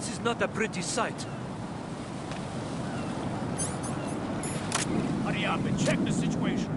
This is not a pretty sight. Hurry up and check the situation.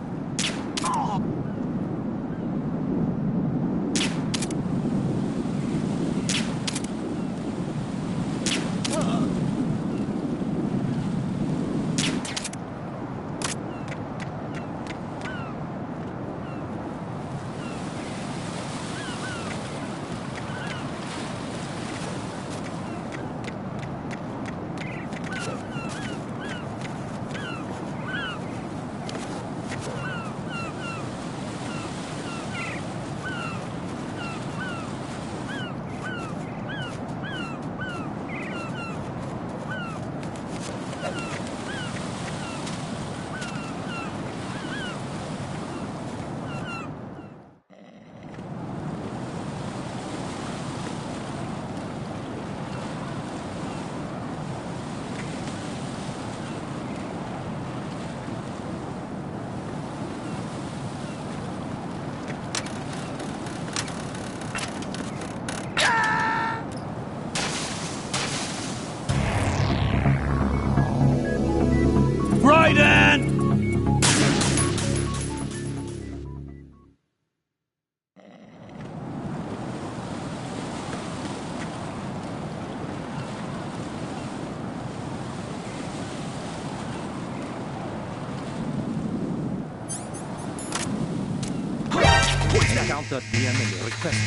Counter the enemy request.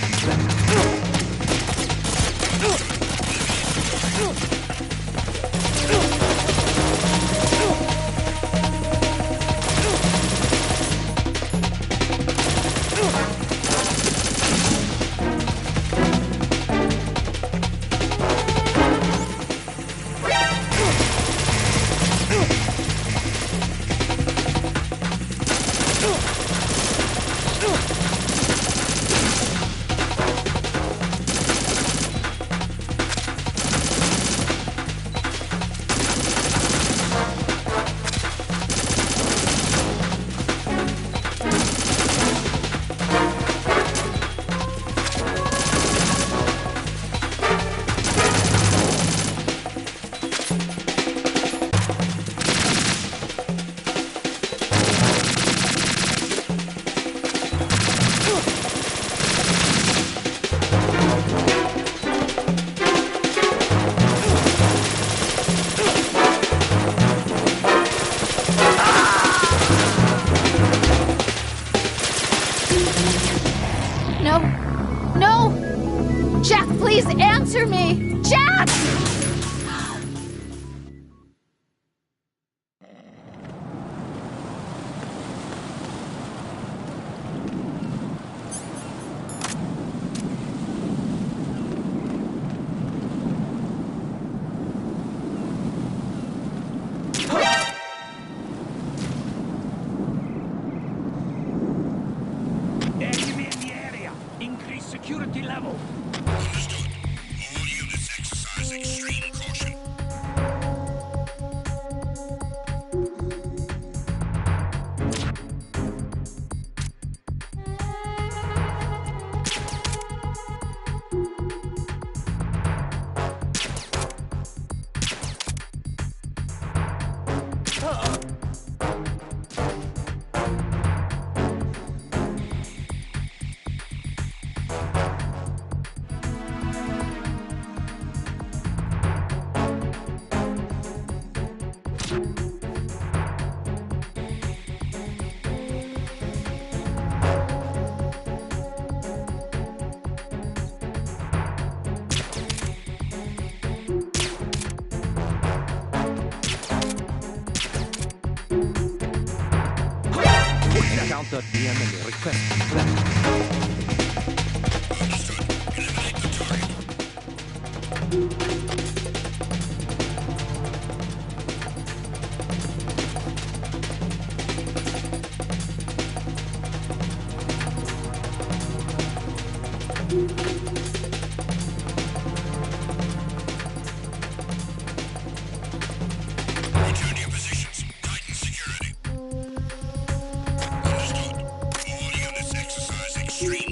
Answer me! Jack! Enemy in the area. Increase security level. Understood. All units exercise extreme caution. Counter the enemy request. Understood. Eliminate the target. Return to your positions. Tighten security. Understood. All units exercise extreme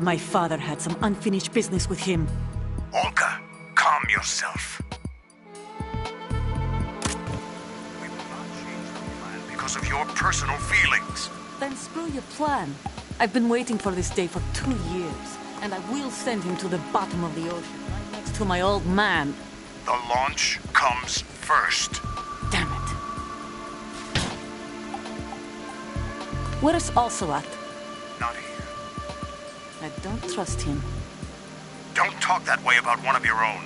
My father had some unfinished business with him. Olga, calm yourself. We will not change the plan because of your personal feelings. Then screw your plan. I've been waiting for this day for 2 years, and I will send him to the bottom of the ocean, right next to my old man. The launch comes first. Damn it. Where's Ocelot? Not here. I don't trust him. Don't talk that way about one of your own.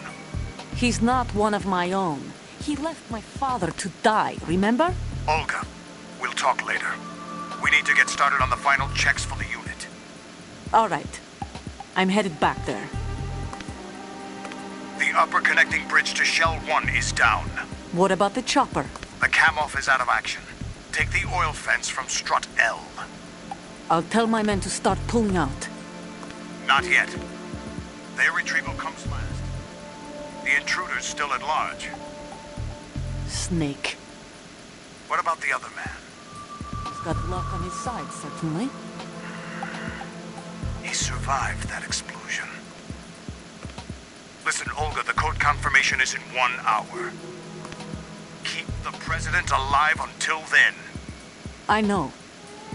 He's not one of my own. He left my father to die, remember? Olga, we'll talk later. We need to get started on the final checks for the unit. All right. I'm headed back there. The upper connecting bridge to Shell 1 is down. What about the chopper? The cam-off is out of action. Take the oil fence from strut L. I'll tell my men to start pulling out. Not yet. Their retrieval comes last. The intruder's still at large. Snake. What about the other man? He's got luck on his side, certainly. He survived that explosion. Listen, Olga, the code confirmation is in 1 hour. Keep the president alive until then. I know.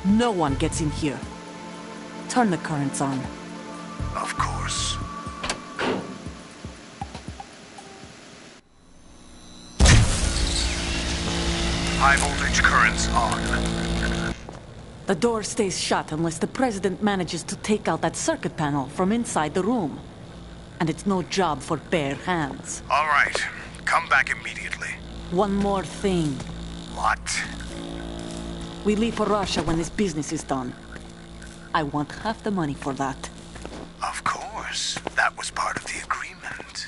No one gets in here. Turn the currents on. Of course. High voltage currents on. The door stays shut unless the president manages to take out that circuit panel from inside the room. And it's no job for bare hands. All right. Come back immediately. One more thing. What? We leave for Russia when this business is done. I want half the money for that. Of course. That was part of the agreement.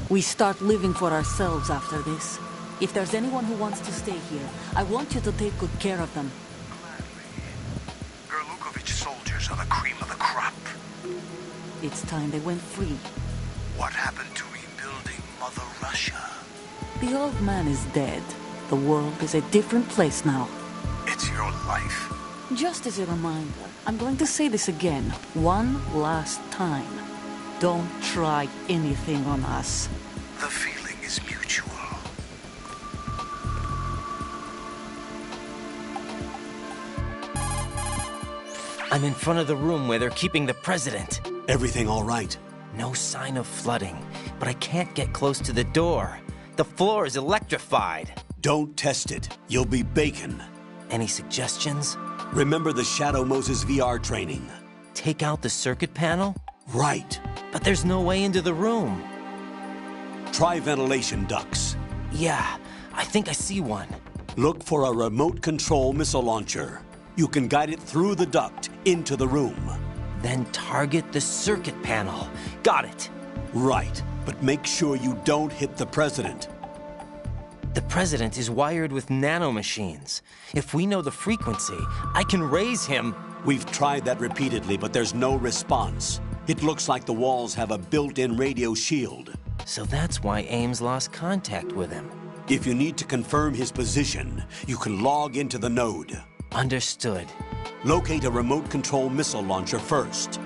We start living for ourselves after this. If there's anyone who wants to stay here, I want you to take good care of them. Gladly. Gerlukovich soldiers are the cream of the crop. It's time they went free. What happened to rebuilding Mother Russia? The old man is dead. The world is a different place now. It's your life. Just as a reminder, I'm going to say this again, one last time. Don't try anything on us. The feeling is mutual. I'm in front of the room where they're keeping the president. Everything all right? No sign of flooding, but I can't get close to the door. The floor is electrified. Don't test it. You'll be bacon. Any suggestions? Remember the Shadow Moses VR training? Take out the circuit panel? Right. But there's no way into the room. Try ventilation ducts. Yeah, I think I see one. Look for a remote control missile launcher. You can guide it through the duct into the room. Then target the circuit panel. Got it. Right, but make sure you don't hit the president. The president is wired with nanomachines. If we know the frequency, I can raise him. We've tried that repeatedly, but there's no response. It looks like the walls have a built-in radio shield. So that's why Ames lost contact with him. If you need to confirm his position, you can log into the node. Understood. Locate a remote control missile launcher first.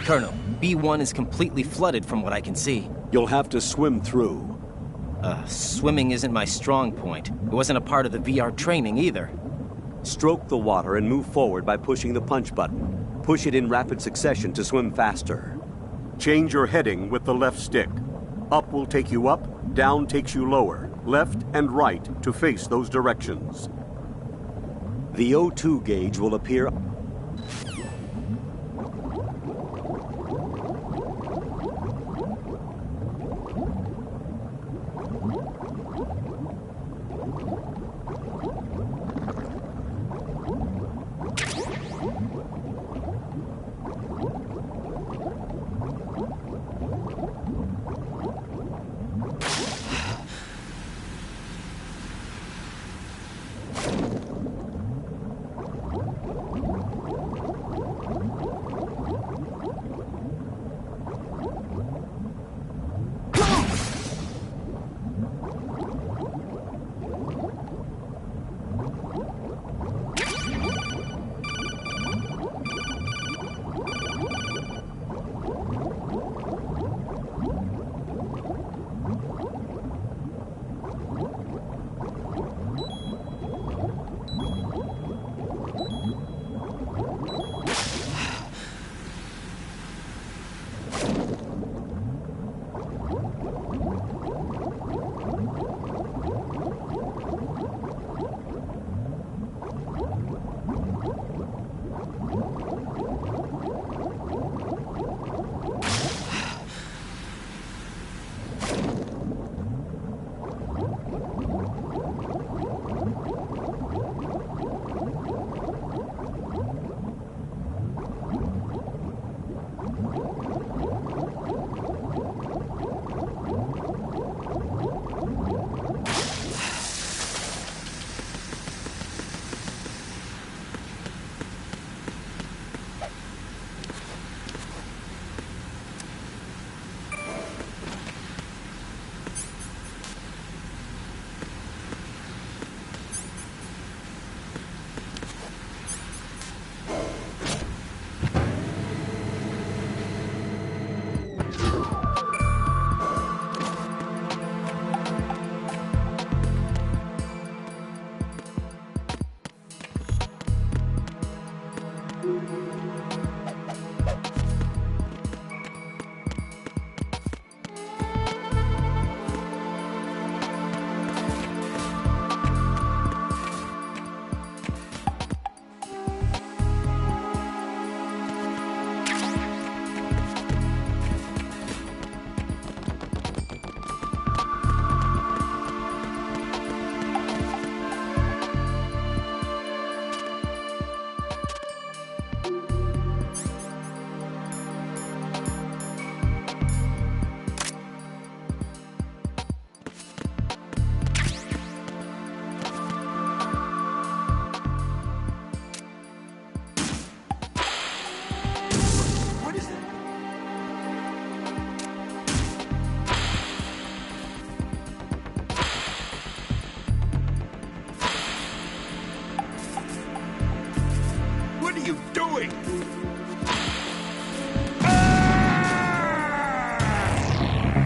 Colonel, B1 is completely flooded from what I can see. You'll have to swim through. Swimming isn't my strong point. It wasn't a part of the VR training either. Stroke the water and move forward by pushing the punch button. Push it in rapid succession to swim faster. Change your heading with the left stick. Up will take you up, down takes you lower, left and right to face those directions. The O2 gauge will appear.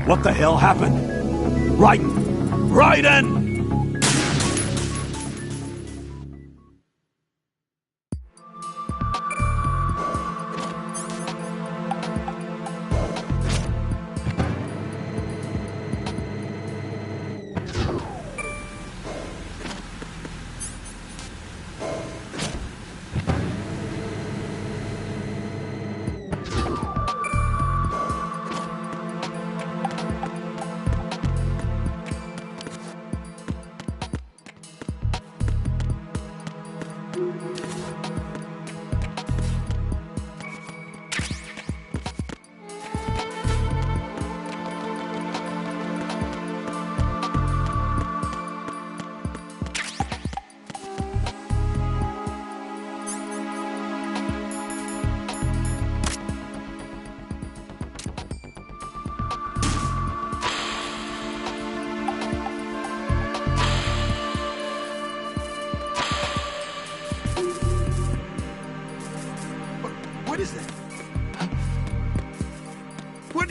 What the hell happened? Raiden!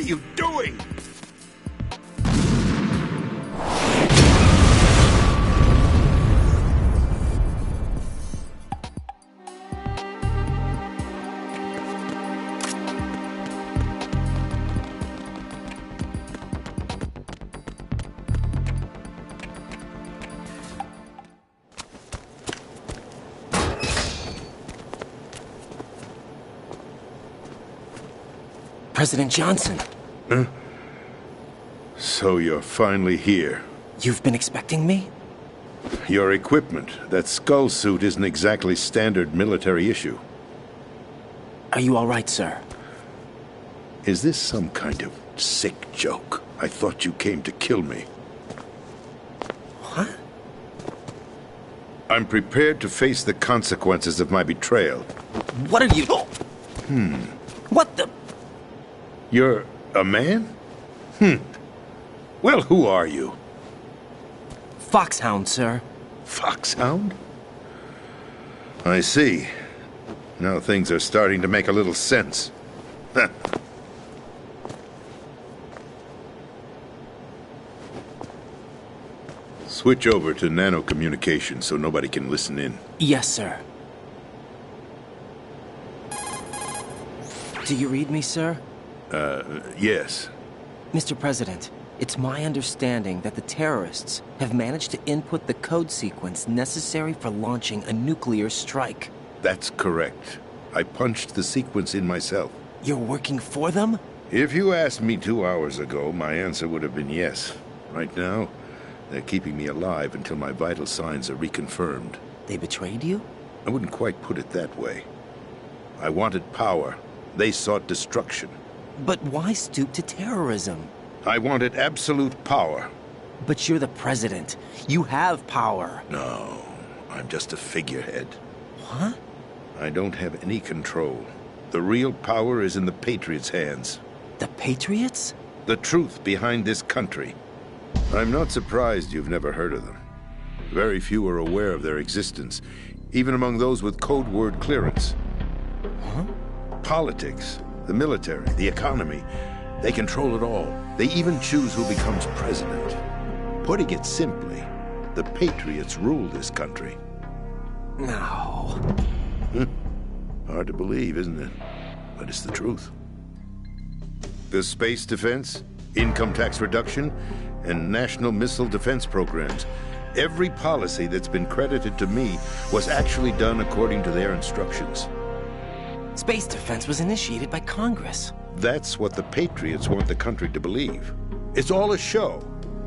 are you doing? President Johnson. Huh? So you're finally here. You've been expecting me? Your equipment, that skull suit, isn't exactly standard military issue. Are you all right, sir? Is this some kind of sick joke? I thought you came to kill me. What? I'm prepared to face the consequences of my betrayal. What are you... What the... You're a man? Well, who are you? Foxhound, sir. Foxhound? I see. Now things are starting to make a little sense. Switch over to nano communication so nobody can listen in. Yes, sir. Do you read me, sir? Yes. Mr. President, it's my understanding that the terrorists have managed to input the code sequence necessary for launching a nuclear strike. That's correct. I punched the sequence in myself. You're working for them? If you asked me 2 hours ago, my answer would have been yes. Right now, they're keeping me alive until my vital signs are reconfirmed. They betrayed you? I wouldn't quite put it that way. I wanted power. They sought destruction. But why stoop to terrorism? I wanted absolute power. But you're the president. You have power. No, I'm just a figurehead. What? I don't have any control. The real power is in the Patriots' hands. The Patriots? The truth behind this country. I'm not surprised you've never heard of them. Very few are aware of their existence, even among those with code word clearance. Huh? Politics, the military, the economy, they control it all. They even choose who becomes president. Putting it simply, the Patriots rule this country. No. Hard to believe, isn't it? But it's the truth. The space defense, income tax reduction, and national missile defense programs. Every policy that's been credited to me was actually done according to their instructions. Space defense was initiated by Congress. That's what the Patriots want the country to believe. It's all a show.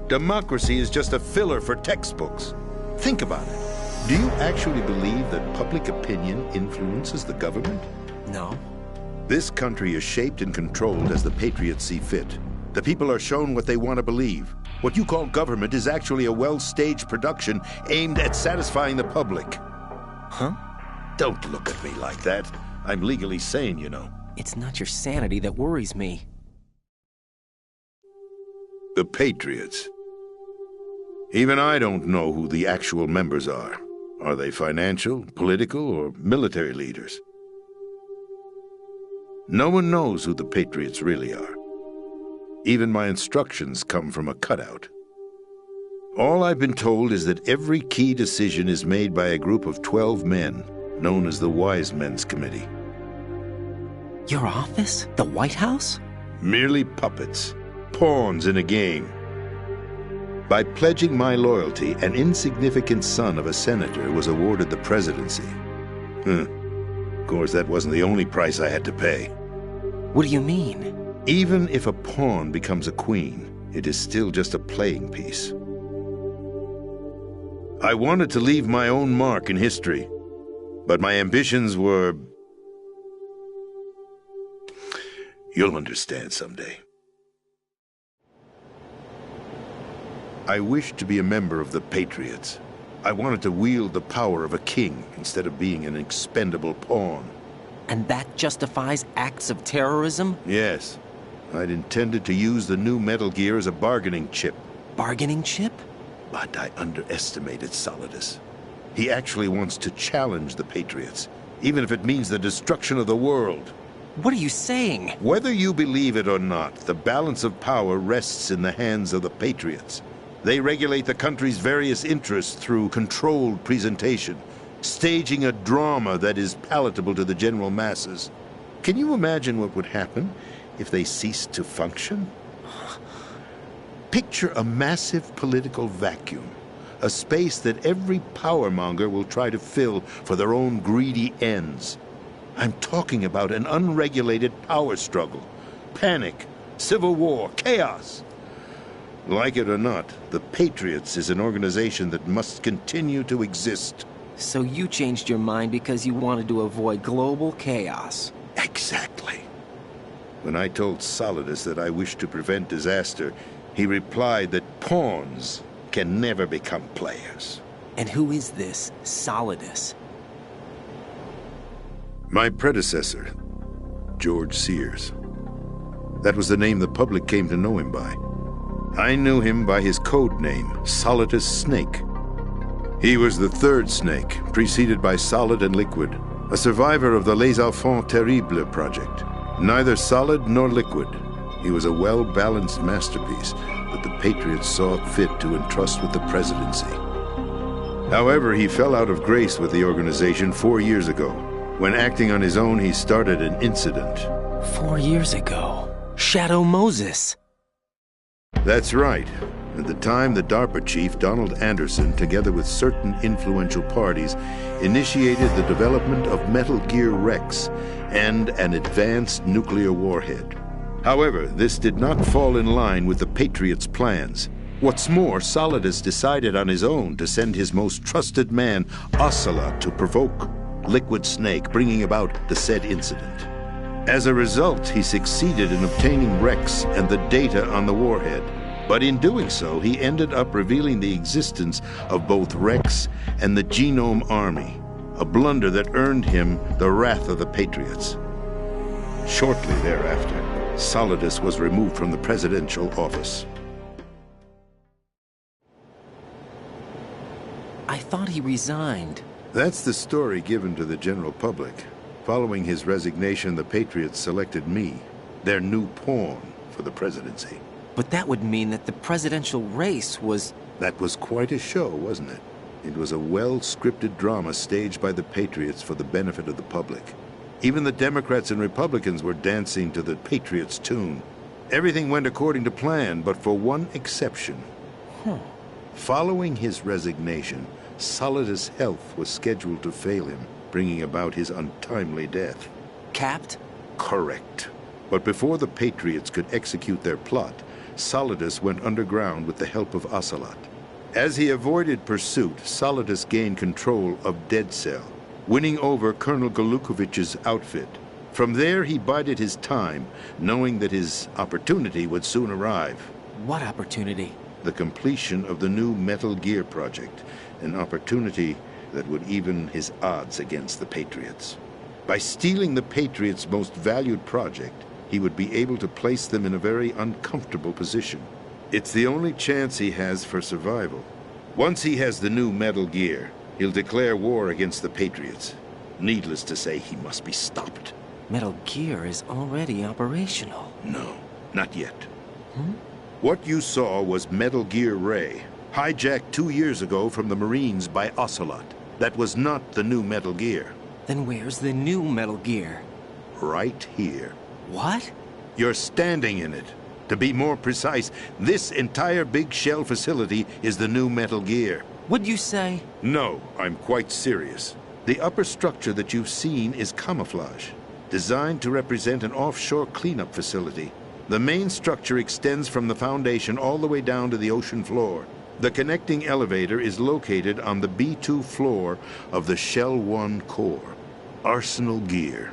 Democracy is just a filler for textbooks. Think about it. Do you actually believe that public opinion influences the government? No. This country is shaped and controlled as the Patriots see fit. The people are shown what they want to believe. What you call government is actually a well-staged production aimed at satisfying the public. Huh? Don't look at me like that. I'm legally sane, you know. It's not your sanity that worries me. The Patriots. Even I don't know who the actual members are. Are they financial, political, or military leaders? No one knows who the Patriots really are. Even my instructions come from a cutout. All I've been told is that every key decision is made by a group of 12 men, known as the Wise Men's Committee. Your office? The White House? Merely puppets, pawns in a game. By pledging my loyalty, an insignificant son of a senator was awarded the presidency. Of course, that wasn't the only price I had to pay. What do you mean? Even if a pawn becomes a queen, it is still just a playing piece. I wanted to leave my own mark in history, but my ambitions were... You'll understand someday. I wished to be a member of the Patriots. I wanted to wield the power of a king instead of being an expendable pawn. And that justifies acts of terrorism? Yes. I'd intended to use the new Metal Gear as a bargaining chip. Bargaining chip? But I underestimated Solidus. He actually wants to challenge the Patriots, even if it means the destruction of the world. What are you saying? Whether you believe it or not, the balance of power rests in the hands of the Patriots. They regulate the country's various interests through controlled presentation, staging a drama that is palatable to the general masses. Can you imagine what would happen if they ceased to function? Picture a massive political vacuum, a space that every powermonger will try to fill for their own greedy ends. I'm talking about an unregulated power struggle, panic, civil war, chaos. Like it or not, the Patriots is an organization that must continue to exist. So you changed your mind because you wanted to avoid global chaos. Exactly. When I told Solidus that I wished to prevent disaster, he replied that pawns can never become players. And who is this Solidus? My predecessor, George Sears. That was the name the public came to know him by. I knew him by his code name, Solidus Snake. He was the third snake, preceded by Solid and Liquid, a survivor of the Les Enfants Terribles project. Neither solid nor liquid, he was a well-balanced masterpiece that the Patriots saw fit to entrust with the presidency. However, he fell out of grace with the organization 4 years ago. When acting on his own, he started an incident. 4 years ago? Shadow Moses! That's right. At the time, the DARPA chief, Donald Anderson, together with certain influential parties, initiated the development of Metal Gear Rex and an advanced nuclear warhead. However, this did not fall in line with the Patriots' plans. What's more, Solidus decided on his own to send his most trusted man, Ocelot, to provoke Liquid Snake, bringing about the said incident. As a result, he succeeded in obtaining Rex and the data on the warhead. But in doing so, he ended up revealing the existence of both Rex and the Genome Army, a blunder that earned him the wrath of the Patriots. Shortly thereafter, Solidus was removed from the presidential office. I thought he resigned. That's the story given to the general public. Following his resignation, the Patriots selected me, their new pawn, for the presidency. But that would mean that the presidential race was... That was quite a show, wasn't it? It was a well-scripted drama staged by the Patriots for the benefit of the public. Even the Democrats and Republicans were dancing to the Patriots' tune. Everything went according to plan, but for one exception. Following his resignation, Solidus' health was scheduled to fail him, bringing about his untimely death. Capped? Correct. But before the Patriots could execute their plot, Solidus went underground with the help of Ocelot. As he avoided pursuit, Solidus gained control of Dead Cell, winning over Colonel Golukovich's outfit. From there, he bided his time, knowing that his opportunity would soon arrive. What opportunity? The completion of the new Metal Gear project, an opportunity that would even his odds against the Patriots. By stealing the Patriots' most valued project, he would be able to place them in a very uncomfortable position. It's the only chance he has for survival. Once he has the new Metal Gear, he'll declare war against the Patriots. Needless to say, he must be stopped. Metal Gear is already operational. No, not yet. What you saw was Metal Gear Ray, hijacked 2 years ago from the Marines by Ocelot. That was not the new Metal Gear. Then where's the new Metal Gear? Right here. What? You're standing in it. To be more precise, this entire big shell facility is the new Metal Gear. What'd you say? No, I'm quite serious. The upper structure that you've seen is camouflage, designed to represent an offshore cleanup facility. The main structure extends from the foundation all the way down to the ocean floor. The connecting elevator is located on the B2 floor of the Shell 1 core. Arsenal Gear.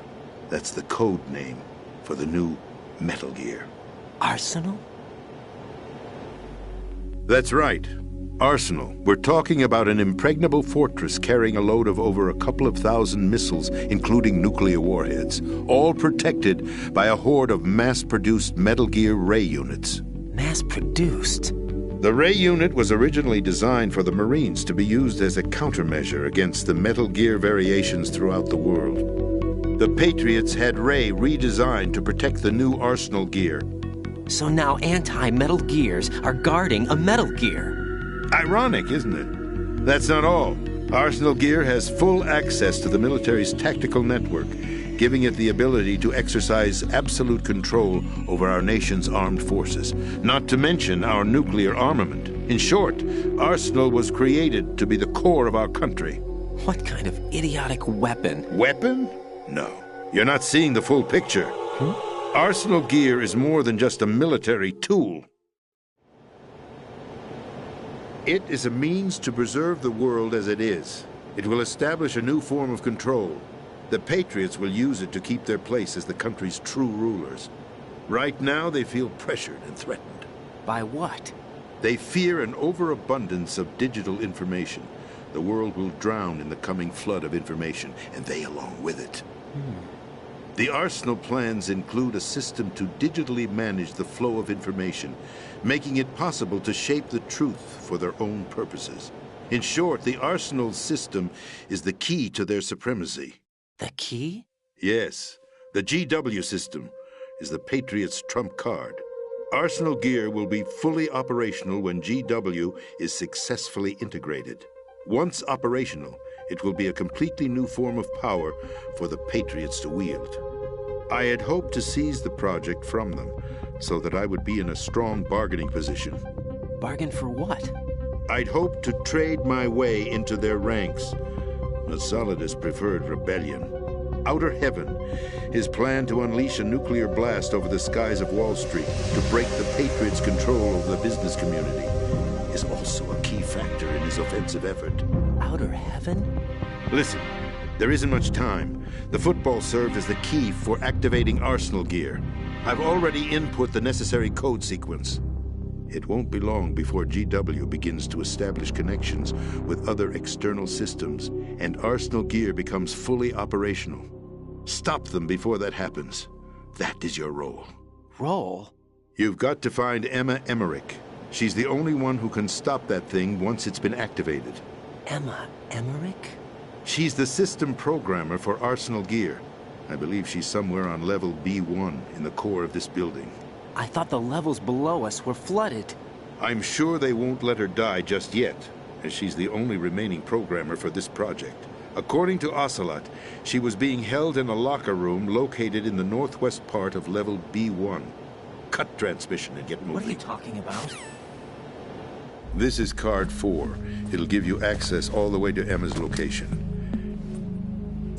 That's the code name for the new Metal Gear. Arsenal? That's right. Arsenal. We're talking about an impregnable fortress carrying a load of over a couple of thousand missiles, including nuclear warheads, all protected by a horde of mass-produced Metal Gear Ray units. Mass-produced? The Ray unit was originally designed for the Marines to be used as a countermeasure against the Metal Gear variations throughout the world. The Patriots had Ray redesigned to protect the new Arsenal gear. So now anti-Metal Gears are guarding a Metal Gear. Ironic, isn't it? That's not all. Arsenal gear has full access to the military's tactical network, giving it the ability to exercise absolute control over our nation's armed forces, not to mention our nuclear armament. In short, Arsenal was created to be the core of our country. What kind of idiotic weapon? Weapon? No. You're not seeing the full picture. Arsenal gear is more than just a military tool. It is a means to preserve the world as it is. It will establish a new form of control. The Patriots will use it to keep their place as the country's true rulers. Right now, they feel pressured and threatened. By what? They fear an overabundance of digital information. The world will drown in the coming flood of information, and they along with it. The Arsenal plans include a system to digitally manage the flow of information, making it possible to shape the truth for their own purposes. In short, the Arsenal system is the key to their supremacy. The key? Yes. The GW system is the Patriots' trump card. Arsenal gear will be fully operational when GW is successfully integrated. Once operational, it will be a completely new form of power for the Patriots to wield. I had hoped to seize the project from them so that I would be in a strong bargaining position. Bargain for what? I'd hoped to trade my way into their ranks. But Solidus preferred rebellion. Outer Heaven, his plan to unleash a nuclear blast over the skies of Wall Street to break the Patriots' control over the business community, is also a key factor in his offensive effort. Outer Heaven? Listen, there isn't much time. The football served as the key for activating Arsenal gear. I've already input the necessary code sequence. It won't be long before GW begins to establish connections with other external systems, and Arsenal gear becomes fully operational. Stop them before that happens. That is your role. Role? You've got to find Emma Emmerich. She's the only one who can stop that thing once it's been activated. Emma Emmerich? She's the system programmer for Arsenal gear. I believe she's somewhere on level B1 in the core of this building. I thought the levels below us were flooded. I'm sure they won't let her die just yet, as she's the only remaining programmer for this project. According to Ocelot, she was being held in a locker room located in the northwest part of level B1. Cut transmission and get moving. What are you talking about? This is card 4. It'll give you access all the way to Emma's location.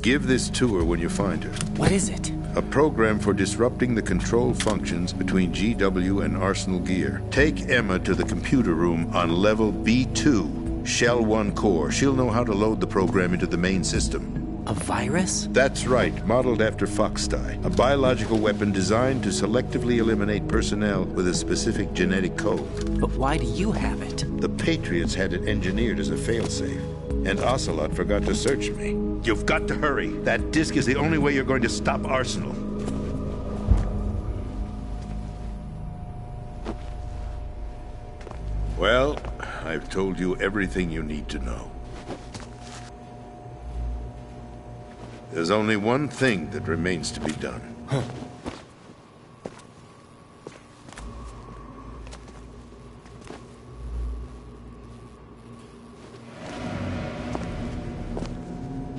Give this to her when you find her. What is it? A program for disrupting the control functions between GW and Arsenal gear. Take Emma to the computer room on level B2, Shell 1 core. She'll know how to load the program into the main system. A virus? That's right, modeled after Foxdie. A biological weapon designed to selectively eliminate personnel with a specific genetic code. But why do you have it? The Patriots had it engineered as a failsafe, and Ocelot forgot to search me. You've got to hurry. That disk is the only way you're going to stop Arsenal. Well, I've told you everything you need to know. There's only one thing that remains to be done.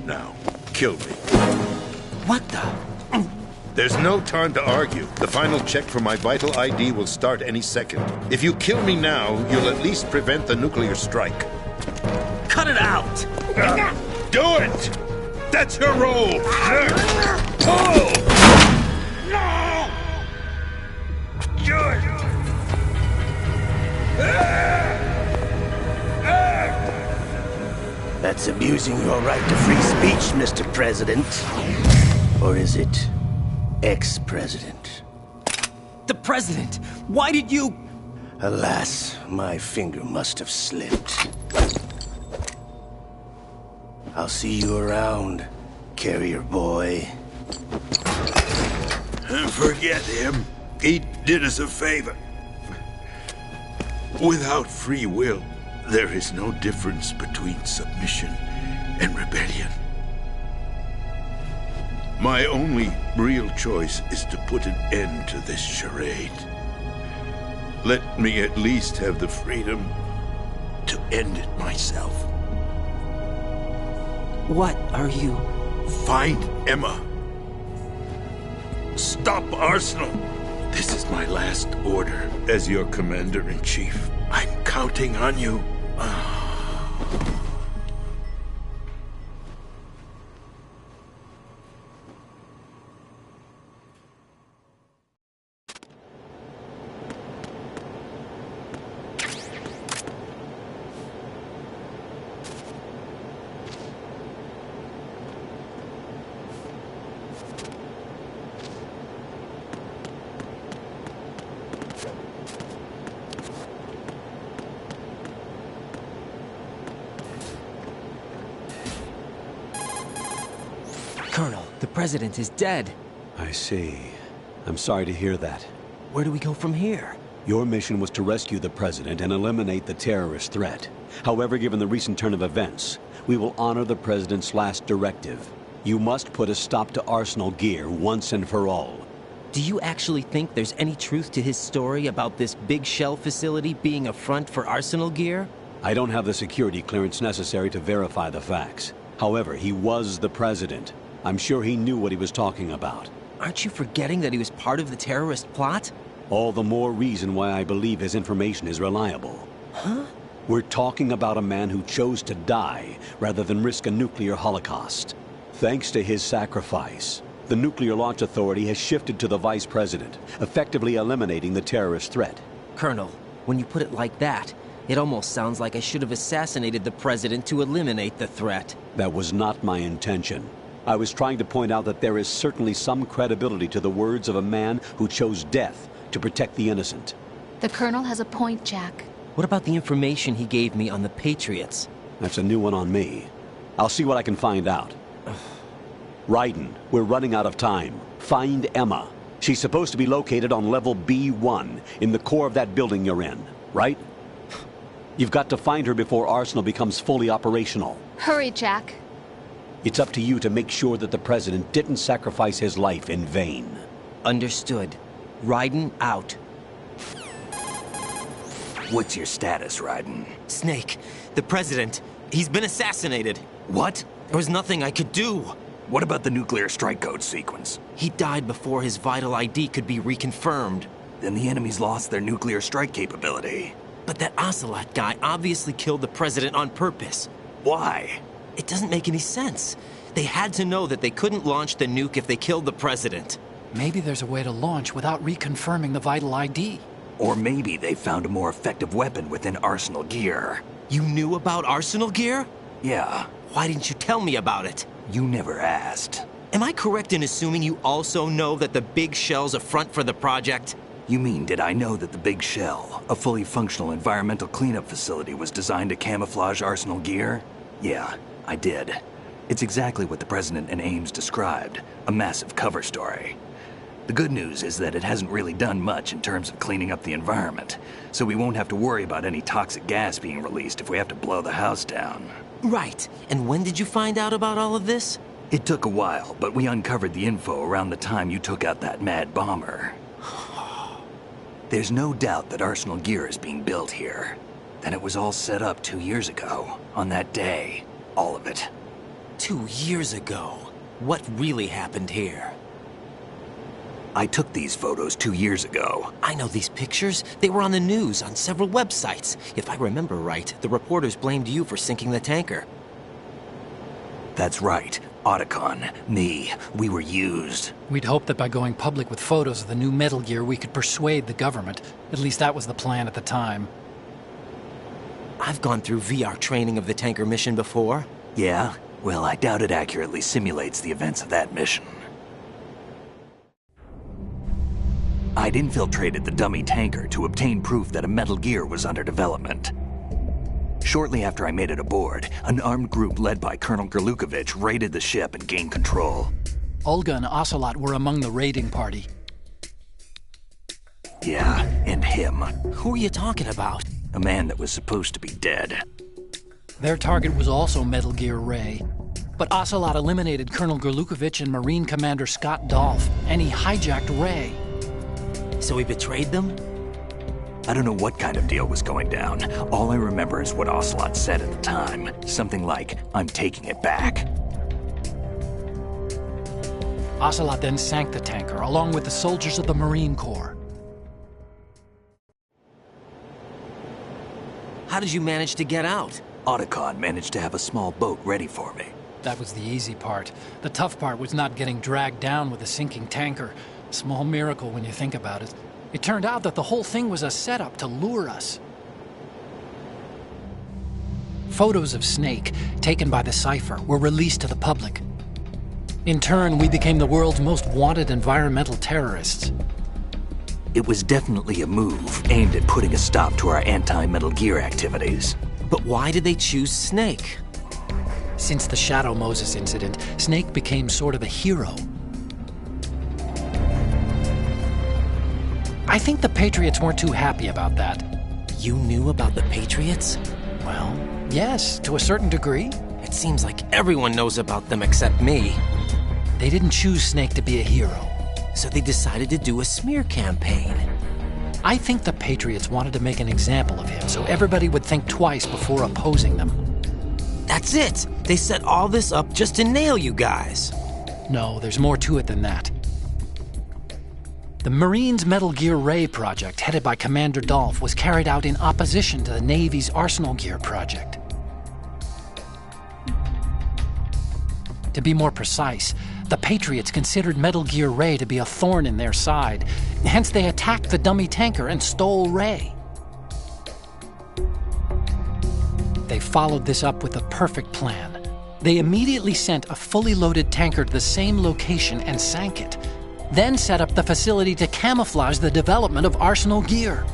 Now, kill me. What the? There's no time to argue. The final check for my vital ID will start any second. If you kill me now, you'll at least prevent the nuclear strike. Cut it out! Do it! That's your role! Pull! No! Do it! That's abusing your right to free speech, Mr. President. Or is it ex-president? The president! Why did you... Alas, my finger must have slipped. I'll see you around, carrier boy. Forget him. He did us a favor. Without free will, there is no difference between submission and rebellion. My only real choice is to put an end to this charade. Let me at least have the freedom to end it myself. What are you... Find Emma. Stop Arsenal. This is my last order as your commander-in-chief. I'm counting on you. Colonel, the president is dead. I see. I'm sorry to hear that. Where do we go from here? Your mission was to rescue the president and eliminate the terrorist threat. However, given the recent turn of events, we will honor the president's last directive. You must put a stop to Arsenal gear once and for all. Do you actually think there's any truth to his story about this big shell facility being a front for Arsenal gear? I don't have the security clearance necessary to verify the facts. However, he was the president. I'm sure he knew what he was talking about. Aren't you forgetting that he was part of the terrorist plot? All the more reason why I believe his information is reliable. Huh? We're talking about a man who chose to die rather than risk a nuclear holocaust. Thanks to his sacrifice, the Nuclear Launch Authority has shifted to the vice president, effectively eliminating the terrorist threat. Colonel, when you put it like that, it almost sounds like I should have assassinated the president to eliminate the threat. That was not my intention. I was trying to point out that there is certainly some credibility to the words of a man who chose death to protect the innocent. The Colonel has a point, Jack. What about the information he gave me on the Patriots? That's a new one on me. I'll see what I can find out. Raiden, we're running out of time. Find Emma. She's supposed to be located on level B1, in the core of that building you're in, right? You've got to find her before Arsenal becomes fully operational. Hurry, Jack. It's up to you to make sure that the president didn't sacrifice his life in vain. Understood. Raiden out. What's your status, Raiden? Snake, the president, he's been assassinated. What? There was nothing I could do. What about the nuclear strike code sequence? He died before his vital ID could be reconfirmed. Then the enemy's lost their nuclear strike capability. But that Ocelot guy obviously killed the president on purpose. Why? It doesn't make any sense. They had to know that they couldn't launch the nuke if they killed the president. Maybe there's a way to launch without reconfirming the vital ID. Or maybe they found a more effective weapon within Arsenal gear. You knew about Arsenal gear? Yeah. Why didn't you tell me about it? You never asked. Am I correct in assuming you also know that the Big Shell's a front for the project? You mean, did I know that the Big Shell, a fully functional environmental cleanup facility, was designed to camouflage Arsenal gear? Yeah, I did. It's exactly what the President and Ames described, a massive cover story. The good news is that it hasn't really done much in terms of cleaning up the environment, so we won't have to worry about any toxic gas being released if we have to blow the house down. Right. And when did you find out about all of this? It took a while, but we uncovered the info around the time you took out that mad bomber. There's no doubt that Arsenal gear is being built here. Then it was all set up 2 years ago, on that day. All of it. 2 years ago? What really happened here? I took these photos 2 years ago. I know these pictures. They were on the news, on several websites. If I remember right, the reporters blamed you for sinking the tanker. That's right. Otacon, me, we were used. We'd hoped that by going public with photos of the new Metal Gear, we could persuade the government. At least that was the plan at the time. I've gone through VR training of the tanker mission before. Yeah? Well, I doubt it accurately simulates the events of that mission. I'd infiltrated the dummy tanker to obtain proof that a Metal Gear was under development. Shortly after I made it aboard, an armed group led by Colonel Gerlukovich raided the ship and gained control. Olga and Ocelot were among the raiding party. Yeah, and him. Who are you talking about? A man that was supposed to be dead. Their target was also Metal Gear Ray, but but Ocelot eliminated Colonel Gerlukovich and Marine Commander Scott Dolph, and he hijacked Ray. So he betrayed them? I don't know what kind of deal was going down. All I remember is what Ocelot said at the time. Something like, "I'm taking it back." Ocelot then sank the tanker, along with the soldiers of the Marine Corps. How did you manage to get out? Otacon managed to have a small boat ready for me. That was the easy part. The tough part was not getting dragged down with a sinking tanker. A small miracle when you think about it. It turned out that the whole thing was a setup to lure us. Photos of Snake, taken by the Cypher, were released to the public. In turn, we became the world's most wanted environmental terrorists. It was definitely a move aimed at putting a stop to our anti-Metal Gear activities. But why did they choose Snake? Since the Shadow Moses incident, Snake became sort of a hero. I think the Patriots weren't too happy about that. You knew about the Patriots? Well, yes, to a certain degree. It seems like everyone knows about them except me. They didn't choose Snake to be a hero. So they decided to do a smear campaign. I think the Patriots wanted to make an example of him so everybody would think twice before opposing them. That's it! They set all this up just to nail you guys. No, there's more to it than that. The Marines' Metal Gear Ray project, headed by Commander Dolph, was carried out in opposition to the Navy's Arsenal Gear project. To be more precise, the Patriots considered Metal Gear Ray to be a thorn in their side. Hence, they attacked the dummy tanker and stole Ray. They followed this up with a perfect plan. They immediately sent a fully loaded tanker to the same location and sank it, then set up the facility to camouflage the development of Arsenal Gear.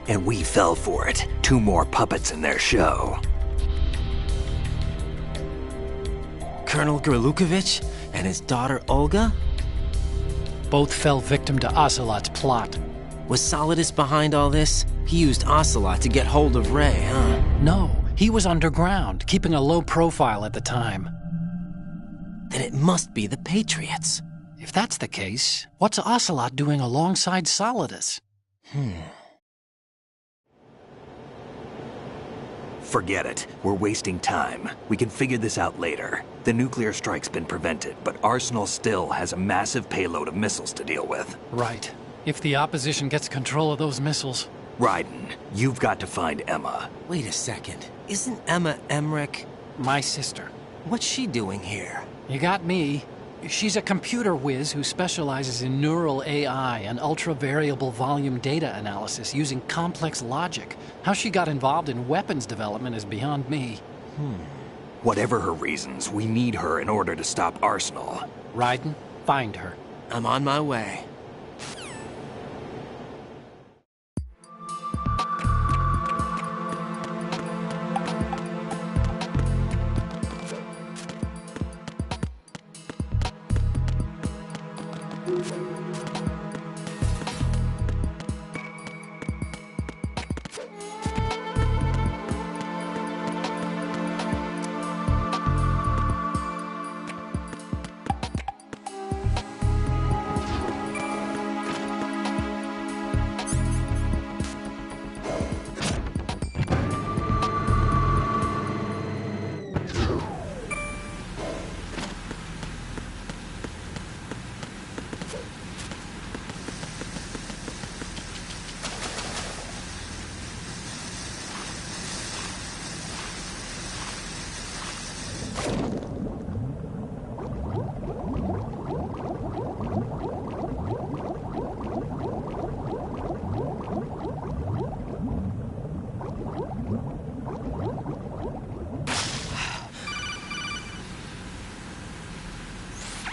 And we fell for it. 2 more puppets in their show. Colonel Gerlukovich and his daughter Olga? Both fell victim to Ocelot's plot. Was Solidus behind all this? He used Ocelot to get hold of Ray, huh? No, he was underground, keeping a low profile at the time. Then it must be the Patriots. If that's the case, what's Ocelot doing alongside Solidus? Forget it. We're wasting time. We can figure this out later. The nuclear strike's been prevented, but Arsenal still has a massive payload of missiles to deal with. Right. If the opposition gets control of those missiles... Raiden, you've got to find Emma. Wait a second. Isn't Emma Emmerich... my sister? What's she doing here? You got me. She's a computer whiz who specializes in neural AI and ultra-variable volume data analysis using complex logic. How she got involved in weapons development is beyond me. Whatever her reasons, we need her in order to stop Arsenal. Raiden, find her. I'm on my way.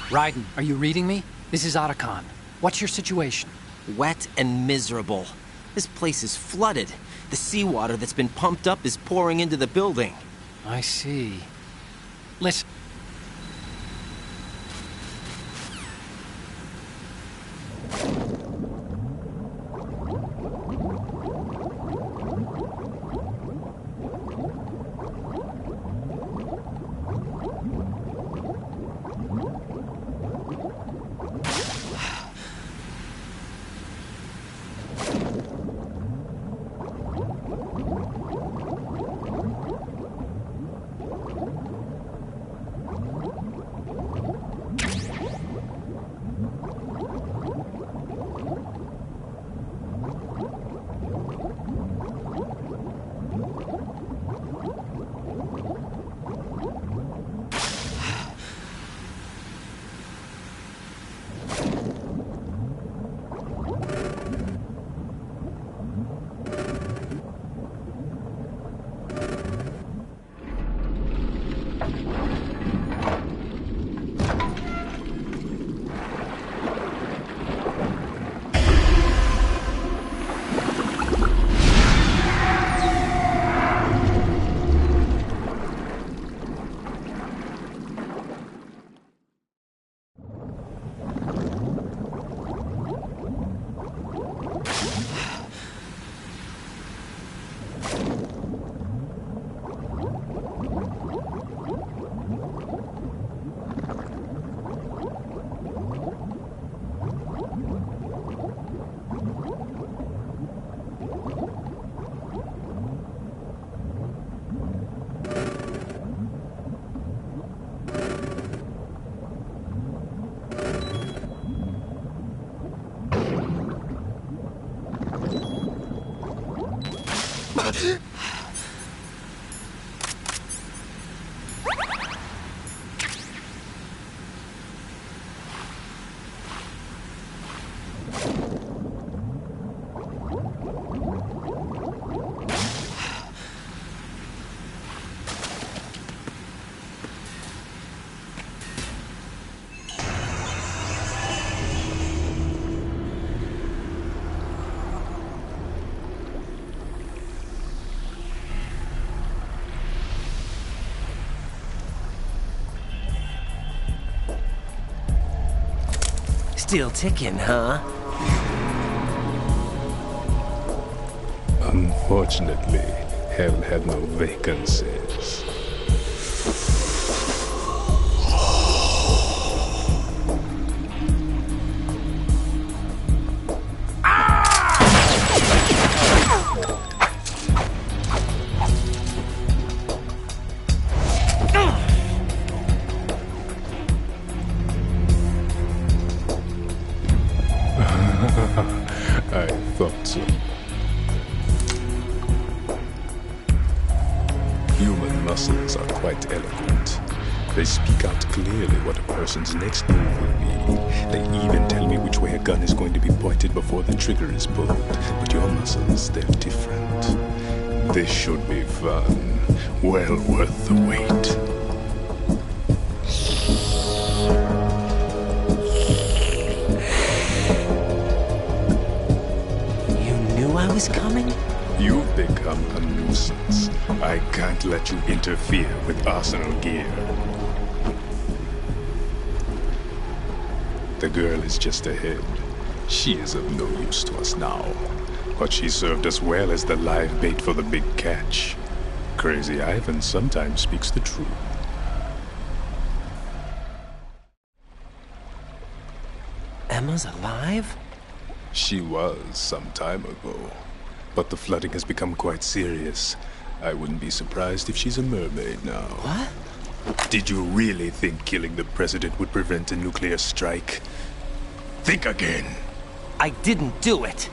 Raiden, are you reading me? This is Otacon. What's your situation? Wet and miserable. This place is flooded. The seawater that's been pumped up is pouring into the building. I see. Listen. Still ticking, huh? Unfortunately, hell had no vacancies. I thought so. Human muscles are quite eloquent. They speak out clearly what a person's next move will be. They even tell me which way a gun is going to be pointed before the trigger is pulled. But your muscles, they're different. This should be fun. Well worth the wait. I was coming? You've become a nuisance. I can't let you interfere with arsenal gear. The girl is just ahead. She is of no use to us now. But she served us well as the live bait for the big catch. Crazy Ivan sometimes speaks the truth. Emma's alive? She was some time ago, but the flooding has become quite serious. I wouldn't be surprised if she's a mermaid now. What? Did you really think killing the president would prevent a nuclear strike? Think again. I didn't do it.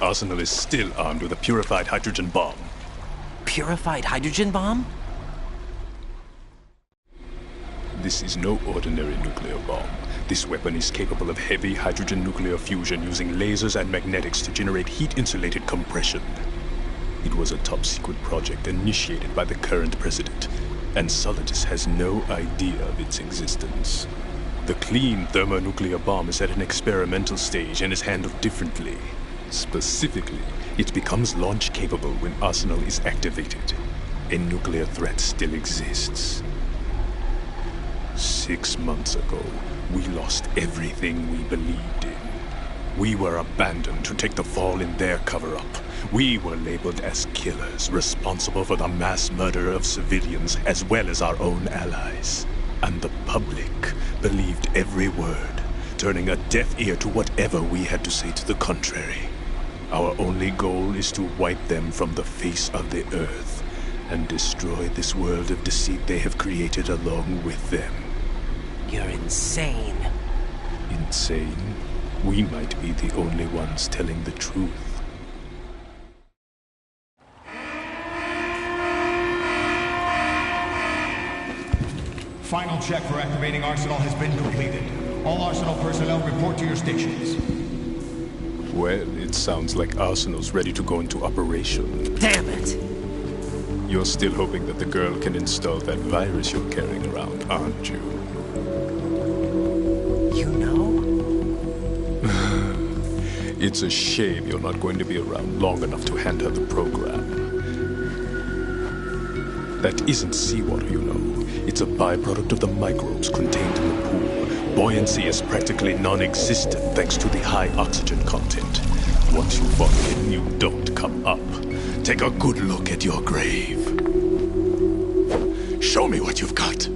Arsenal is still armed with a purified hydrogen bomb. Purified hydrogen bomb? This is no ordinary nuclear bomb. This weapon is capable of heavy hydrogen nuclear fusion using lasers and magnetics to generate heat-insulated compression. It was a top-secret project initiated by the current president, and Solidus has no idea of its existence. The clean thermonuclear bomb is at an experimental stage and is handled differently. Specifically, it becomes launch-capable when Arsenal is activated. A nuclear threat still exists. 6 months ago, we lost everything we believed in. We were abandoned to take the fall in their cover-up. We were labeled as killers, responsible for the mass murder of civilians as well as our own allies. And the public believed every word, turning a deaf ear to whatever we had to say to the contrary. Our only goal is to wipe them from the face of the earth and destroy this world of deceit they have created along with them. You're insane. Insane? We might be the only ones telling the truth. Final check for activating Arsenal has been completed. All Arsenal personnel report to your stations. Well, it sounds like Arsenal's ready to go into operation. Damn it! You're still hoping that the girl can install that virus you're carrying around, aren't you? You know? It's a shame you're not going to be around long enough to hand her the program. That isn't seawater, you know. It's a byproduct of the microbes contained in the pool. Buoyancy is practically non-existent thanks to the high oxygen content. Once you fall in, you don't come up. Take a good look at your grave. Show me what you've got.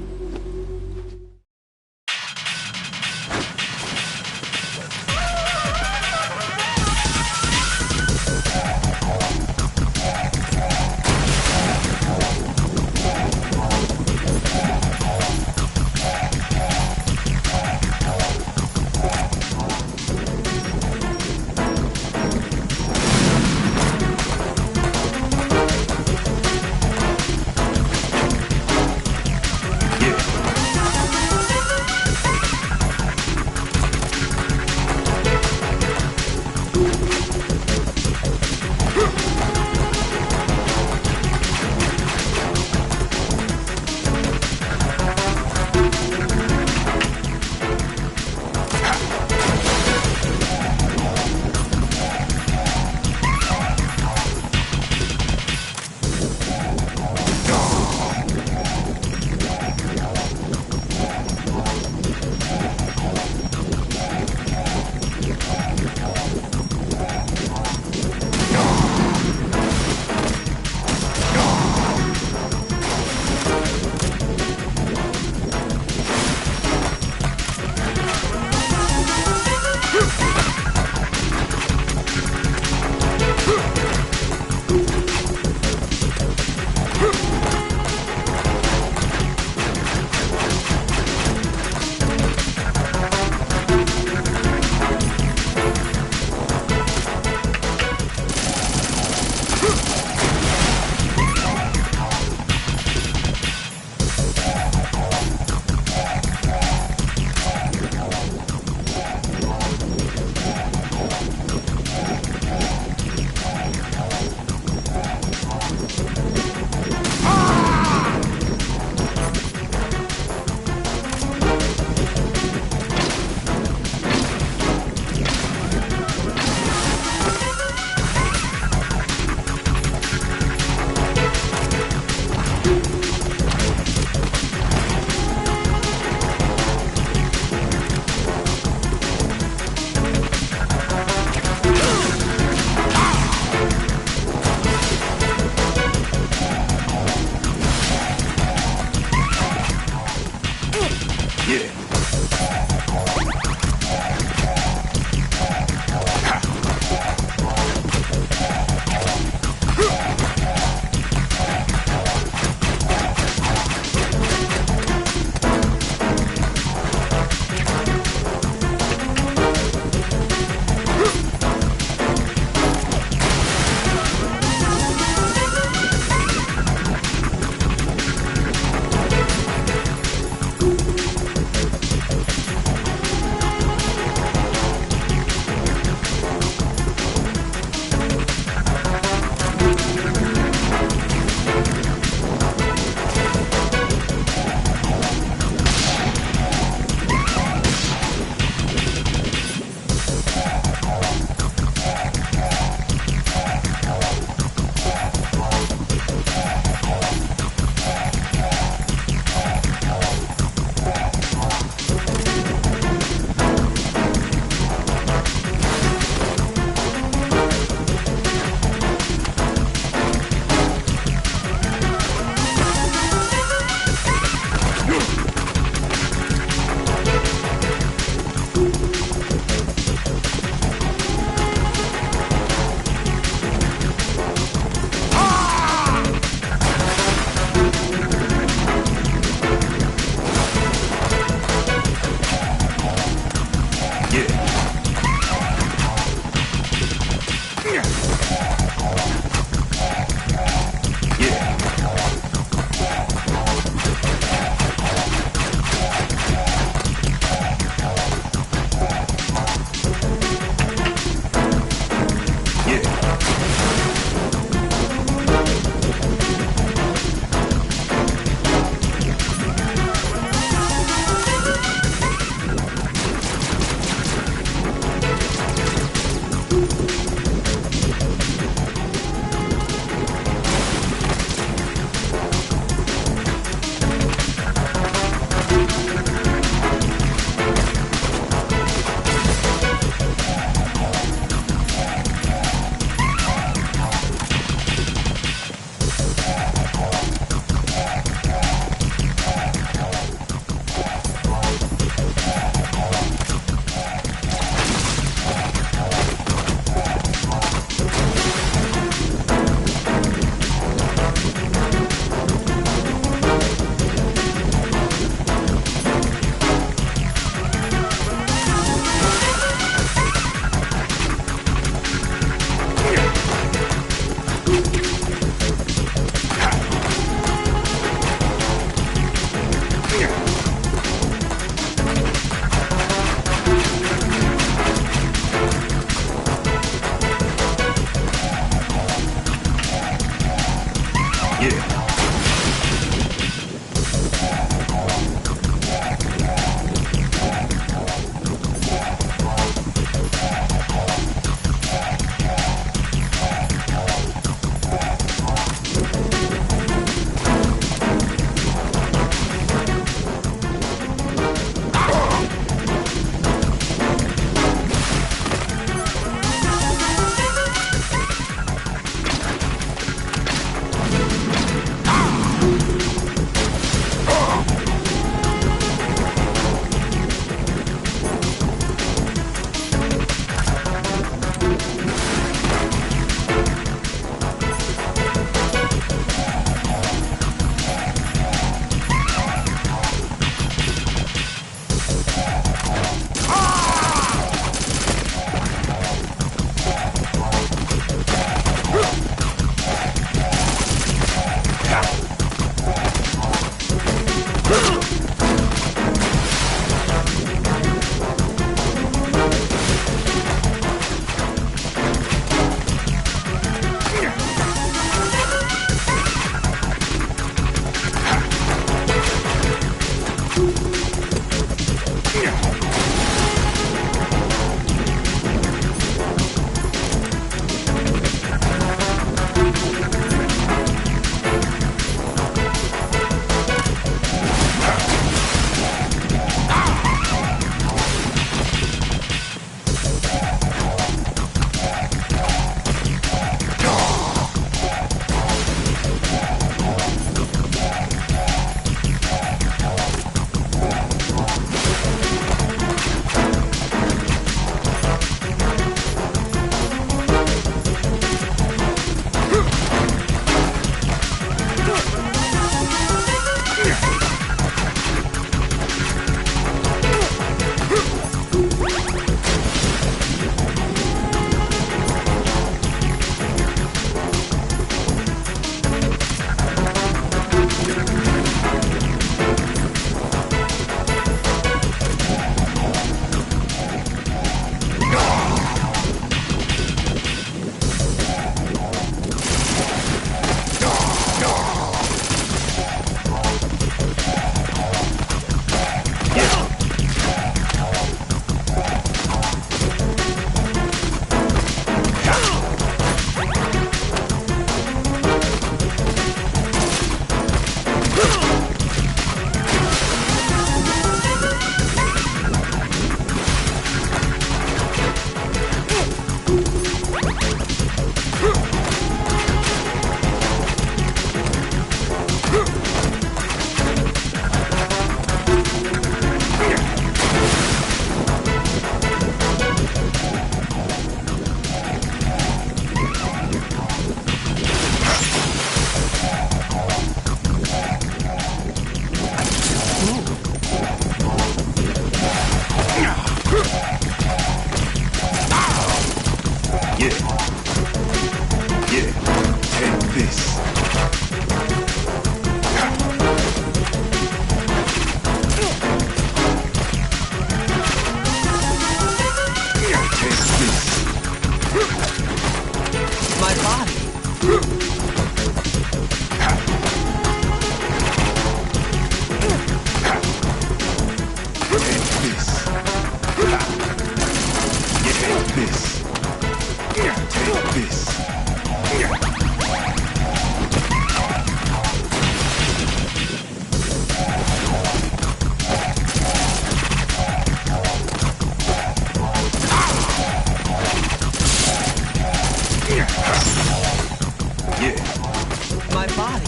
My body.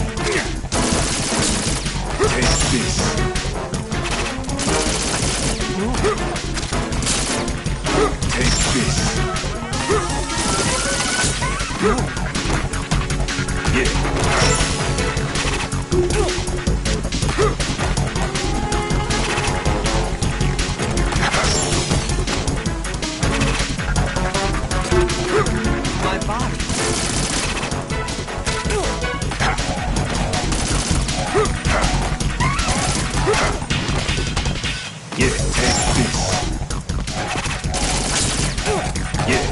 Take this. Take this. My body. Yeah, take this. Yeah.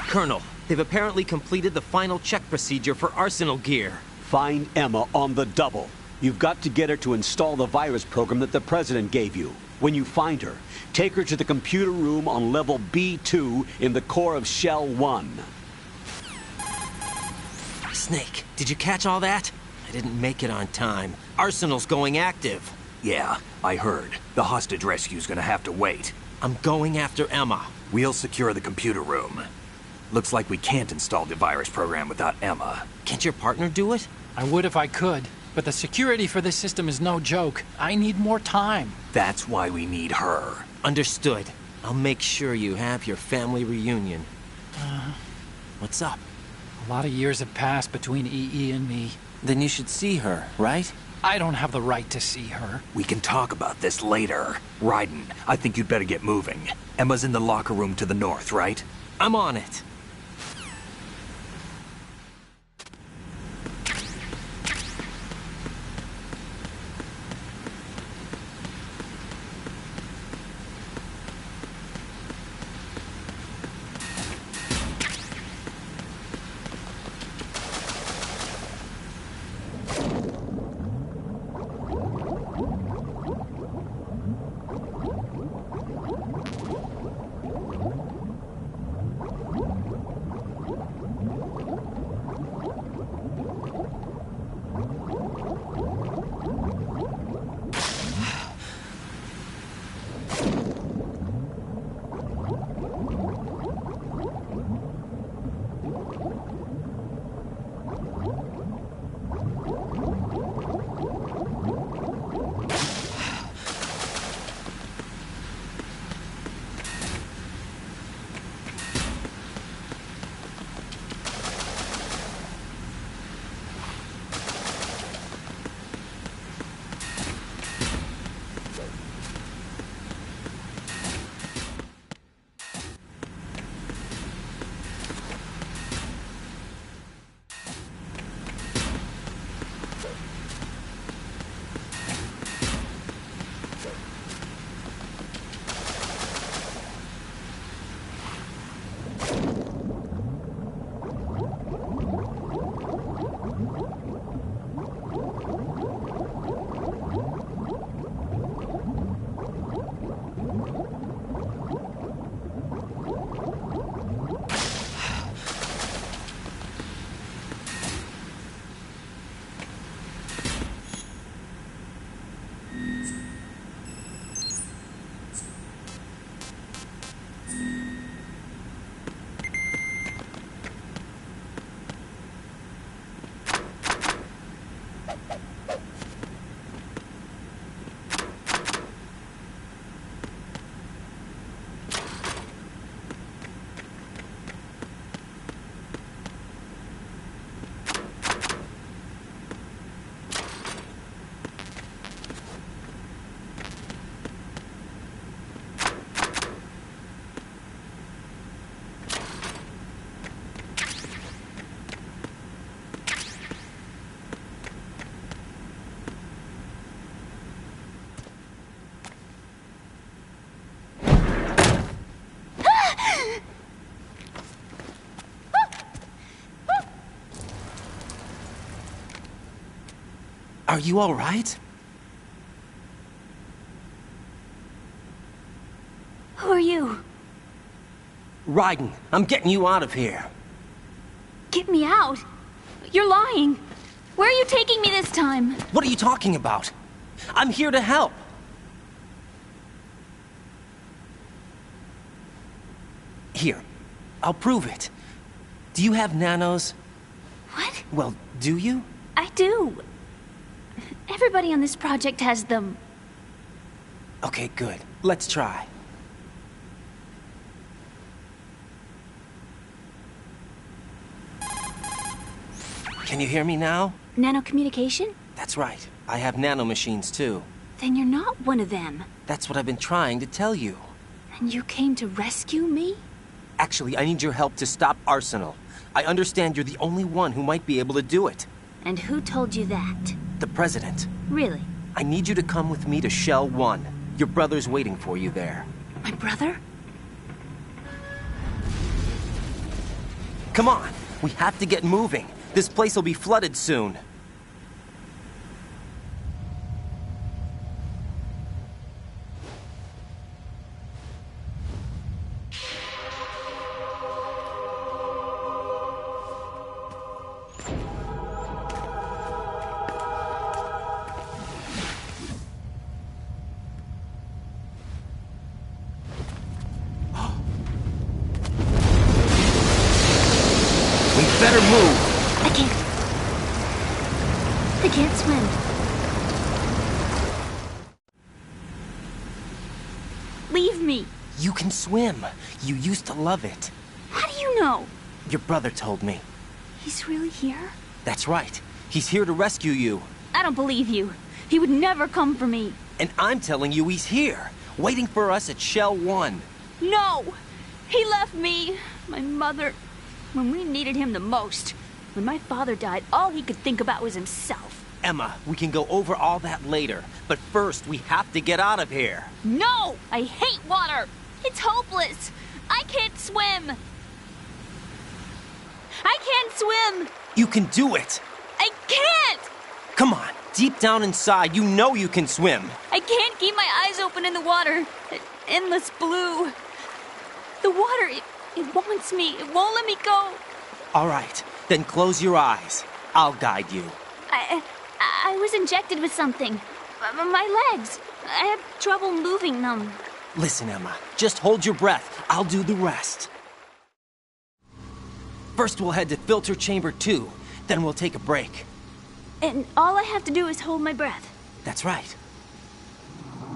Colonel, they've apparently completed the final check procedure for arsenal gear. Find Emma on the double. You've got to get her to install the virus program that the President gave you. When you find her, take her to the computer room on level B2 in the core of Shell 1. Snake, did you catch all that? I didn't make it on time. Arsenal's going active. Yeah, I heard. The hostage rescue's gonna have to wait. I'm going after Emma. We'll secure the computer room. Looks like we can't install the virus program without Emma. Can't your partner do it? I would if I could, but the security for this system is no joke. I need more time. That's why we need her. Understood. I'll make sure you have your family reunion. What's up? A lot of years have passed between EE and me. Then you should see her, right? I don't have the right to see her. We can talk about this later. Raiden, I think you'd better get moving. Emma's in the locker room to the north, right? I'm on it. Are you all right? Who are you? Raiden, I'm getting you out of here. Get me out? You're lying. Where are you taking me this time? What are you talking about? I'm here to help. Here, I'll prove it. Do you have nanos? What? Well, do you? I do. Everybody on this project has them. Okay, good. Let's try. Can you hear me now? Nanocommunication? That's right. I have nanomachines too. Then you're not one of them. That's what I've been trying to tell you. And you came to rescue me? Actually, I need your help to stop Arsenal. I understand you're the only one who might be able to do it. And who told you that? The President. Really? I need you to come with me to Shell 1. Your brother's waiting for you there. My brother? Come on! We have to get moving. This place will be flooded soon. Better move! I can't swim. Leave me. You can swim. You used to love it. How do you know? Your brother told me. He's really here? That's right. He's here to rescue you. I don't believe you. He would never come for me. And I'm telling you he's here, waiting for us at Shell 1. No! He left me, my mother, when we needed him the most. When my father died, all he could think about was himself. Emma, we can go over all that later. But first, we have to get out of here. No! I hate water! It's hopeless! I can't swim! I can't swim! You can do it! I can't! Come on, deep down inside, you know you can swim. I can't keep my eyes open in the water. Endless blue. The water, it wants me. It won't let me go. All right, then close your eyes. I'll guide you. I was injected with something. My legs. I have trouble moving them. Listen, Emma, just hold your breath. I'll do the rest. First, we'll head to filter chamber 2. Then we'll take a break. And all I have to do is hold my breath. That's right.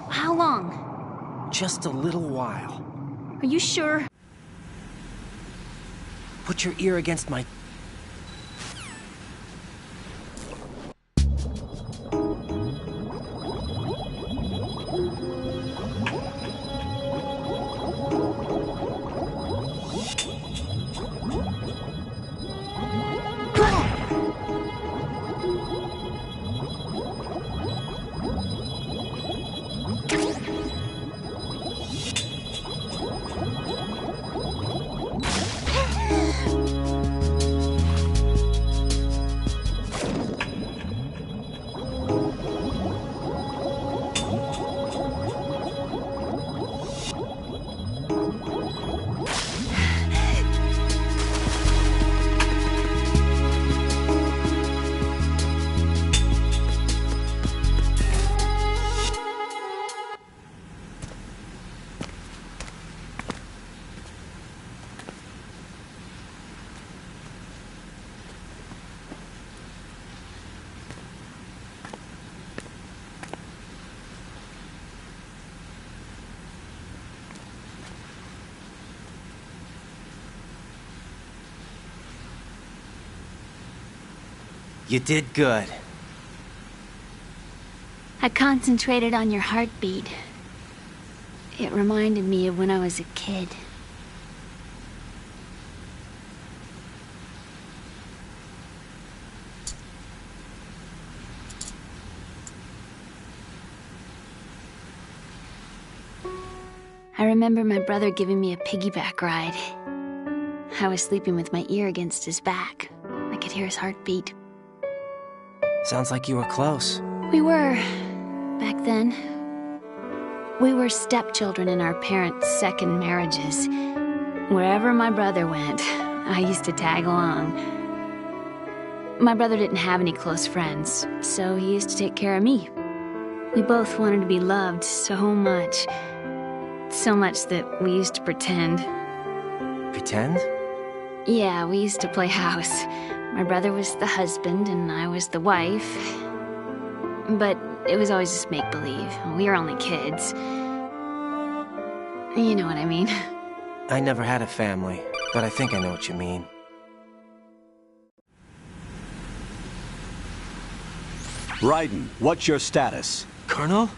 How long? Just a little while. Are you sure? Put your ear against my... You did good. I concentrated on your heartbeat. It reminded me of when I was a kid. I remember my brother giving me a piggyback ride. I was sleeping with my ear against his back. I could hear his heartbeat. Sounds like you were close. We were, back then. We were stepchildren in our parents' second marriages. Wherever my brother went, I used to tag along. My brother didn't have any close friends, so he used to take care of me. We both wanted to be loved so much. So much that we used to pretend. Pretend? Yeah, we used to play house. My brother was the husband and I was the wife. But it was always just make-believe. We were only kids. You know what I mean. I never had a family, but I think I know what you mean. Raiden, what's your status? Colonel?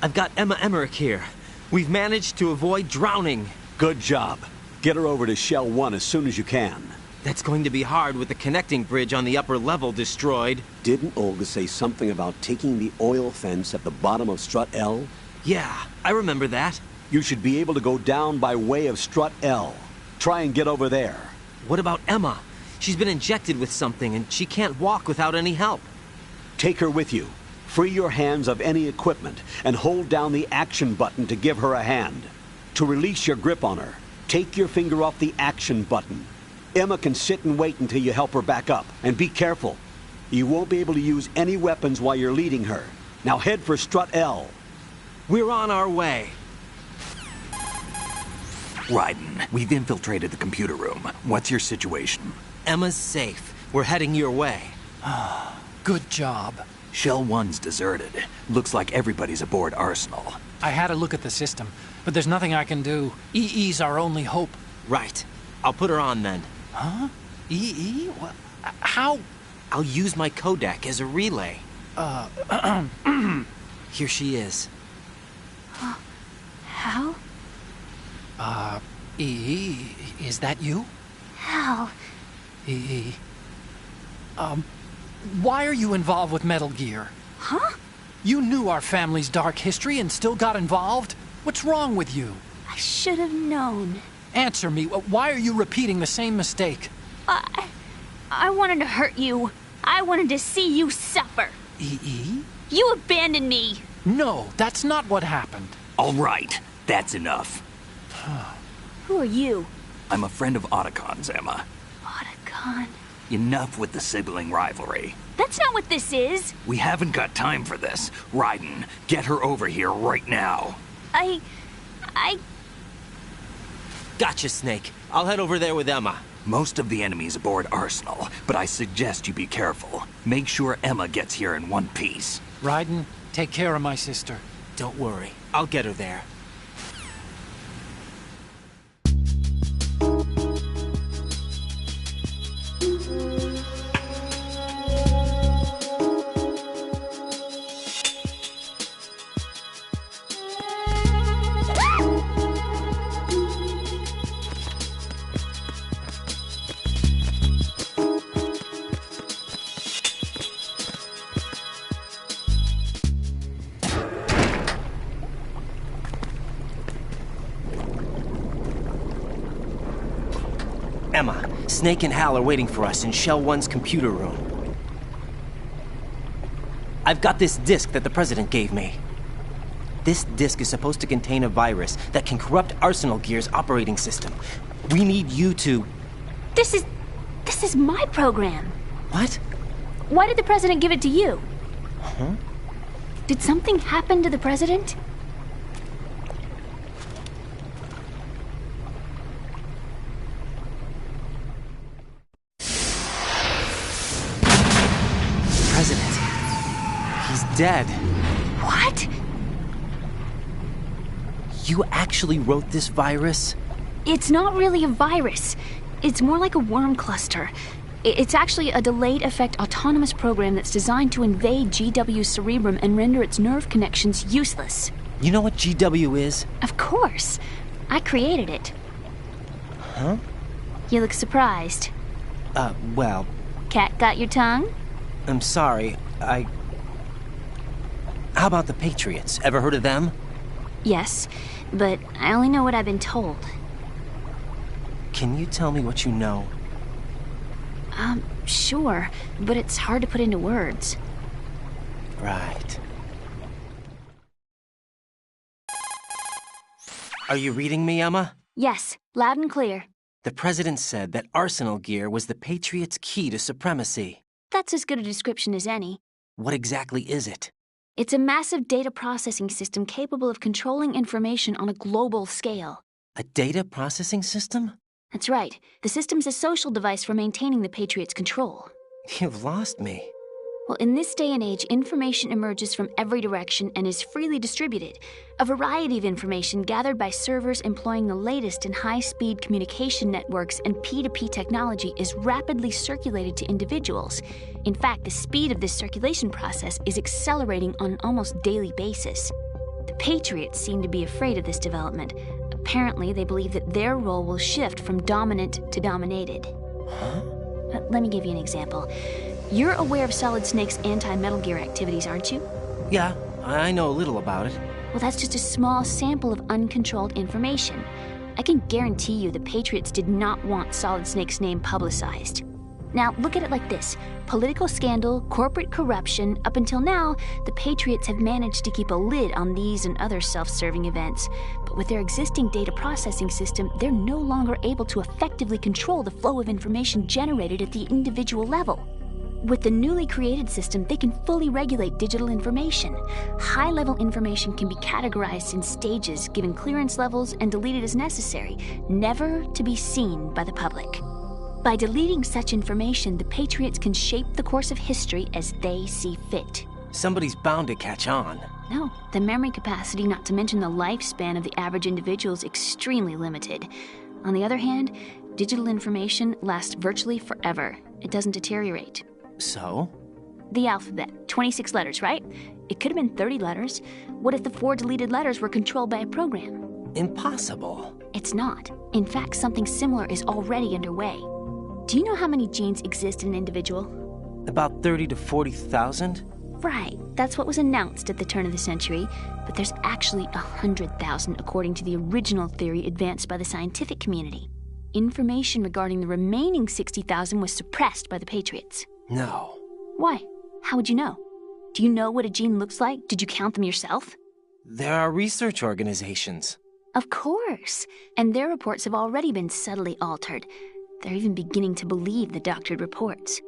I've got Emma Emmerich here. We've managed to avoid drowning. Good job. Get her over to Shell 1 as soon as you can. That's going to be hard with the connecting bridge on the upper level destroyed. Didn't Olga say something about taking the oil fence at the bottom of Strut L? Yeah, I remember that. You should be able to go down by way of Strut L. Try and get over there. What about Emma? She's been injected with something and she can't walk without any help. Take her with you. Free your hands of any equipment and hold down the action button to give her a hand. To release your grip on her, take your finger off the action button. Emma can sit and wait until you help her back up. And be careful. You won't be able to use any weapons while you're leading her. Now head for Strut L. We're on our way. Raiden, we've infiltrated the computer room. What's your situation? Emma's safe. We're heading your way. Good job. Shell 1's deserted. Looks like everybody's aboard Arsenal. I had a look at the system, but there's nothing I can do. EE's our only hope. Right. I'll put her on then. Huh? EE? What? How? I'll use my Kodak as a relay. Here she is. How? EE, is that you? How? EE. Why are you involved with Metal Gear? Huh? You knew our family's dark history and still got involved? What's wrong with you? I should have known. Answer me. Why are you repeating the same mistake? I wanted to hurt you. I wanted to see you suffer. EE? You abandoned me. No, that's not what happened. All right, that's enough. Who are you? I'm a friend of Otacon's, Emma. Otacon? Enough with the sibling rivalry. That's not what this is. We haven't got time for this. Raiden, get her over here right now. I... Gotcha, Snake. I'll head over there with Emma. Most of the enemy's aboard Arsenal, but I suggest you be careful. Make sure Emma gets here in one piece. Raiden, take care of my sister. Don't worry. I'll get her there. Emma, Snake and Hal are waiting for us in Shell 1's computer room. I've got this disk that the President gave me. This disk is supposed to contain a virus that can corrupt Arsenal Gear's operating system. We need you to... This is my program. What? Why did the President give it to you? Huh? Did something happen to the President? Dead. What? You actually wrote this virus? It's not really a virus. It's more like a worm cluster. It's actually a delayed effect autonomous program that's designed to invade GW's cerebrum and render its nerve connections useless. You know what GW is? Of course. I created it. Huh? You look surprised. Well... Cat got your tongue? I'm sorry, How about the Patriots? Ever heard of them? Yes, but I only know what I've been told. Can you tell me what you know? Sure, but it's hard to put into words. Right. Are you reading me, Emma? Yes, loud and clear. The president said that arsenal gear was the Patriots' key to supremacy. That's as good a description as any. What exactly is it? It's a massive data processing system capable of controlling information on a global scale. A data processing system? That's right. The system's a social device for maintaining the Patriots' control. You've lost me. Well, in this day and age, information emerges from every direction and is freely distributed. A variety of information gathered by servers employing the latest in high-speed communication networks and P2P technology is rapidly circulated to individuals. In fact, the speed of this circulation process is accelerating on an almost daily basis. The Patriots seem to be afraid of this development. Apparently, they believe that their role will shift from dominant to dominated. Huh? Let me give you an example. You're aware of Solid Snake's anti-Metal Gear activities, aren't you? Yeah, I know a little about it. Well, that's just a small sample of uncontrolled information. I can guarantee you the Patriots did not want Solid Snake's name publicized. Now, look at it like this. Political scandal, corporate corruption, up until now, the Patriots have managed to keep a lid on these and other self-serving events. But with their existing data processing system, they're no longer able to effectively control the flow of information generated at the individual level. With the newly created system, they can fully regulate digital information. High-level information can be categorized in stages, given clearance levels, and deleted as necessary, never to be seen by the public. By deleting such information, the Patriots can shape the course of history as they see fit. Somebody's bound to catch on. No, the memory capacity, not to mention the lifespan of the average individual, is extremely limited. On the other hand, digital information lasts virtually forever. It doesn't deteriorate. So? The alphabet, 26 letters, right? It could have been 30 letters. What if the 4 deleted letters were controlled by a program? Impossible. It's not. In fact, something similar is already underway. Do you know how many genes exist in an individual? About 30 to 40,000? Right. That's what was announced at the turn of the century. But there's actually 100,000 according to the original theory advanced by the scientific community. Information regarding the remaining 60,000 was suppressed by the Patriots. No. Why? How would you know? Do you know what a gene looks like? Did you count them yourself? There are research organizations. Of course. And their reports have already been subtly altered. They're even beginning to believe the doctored reports.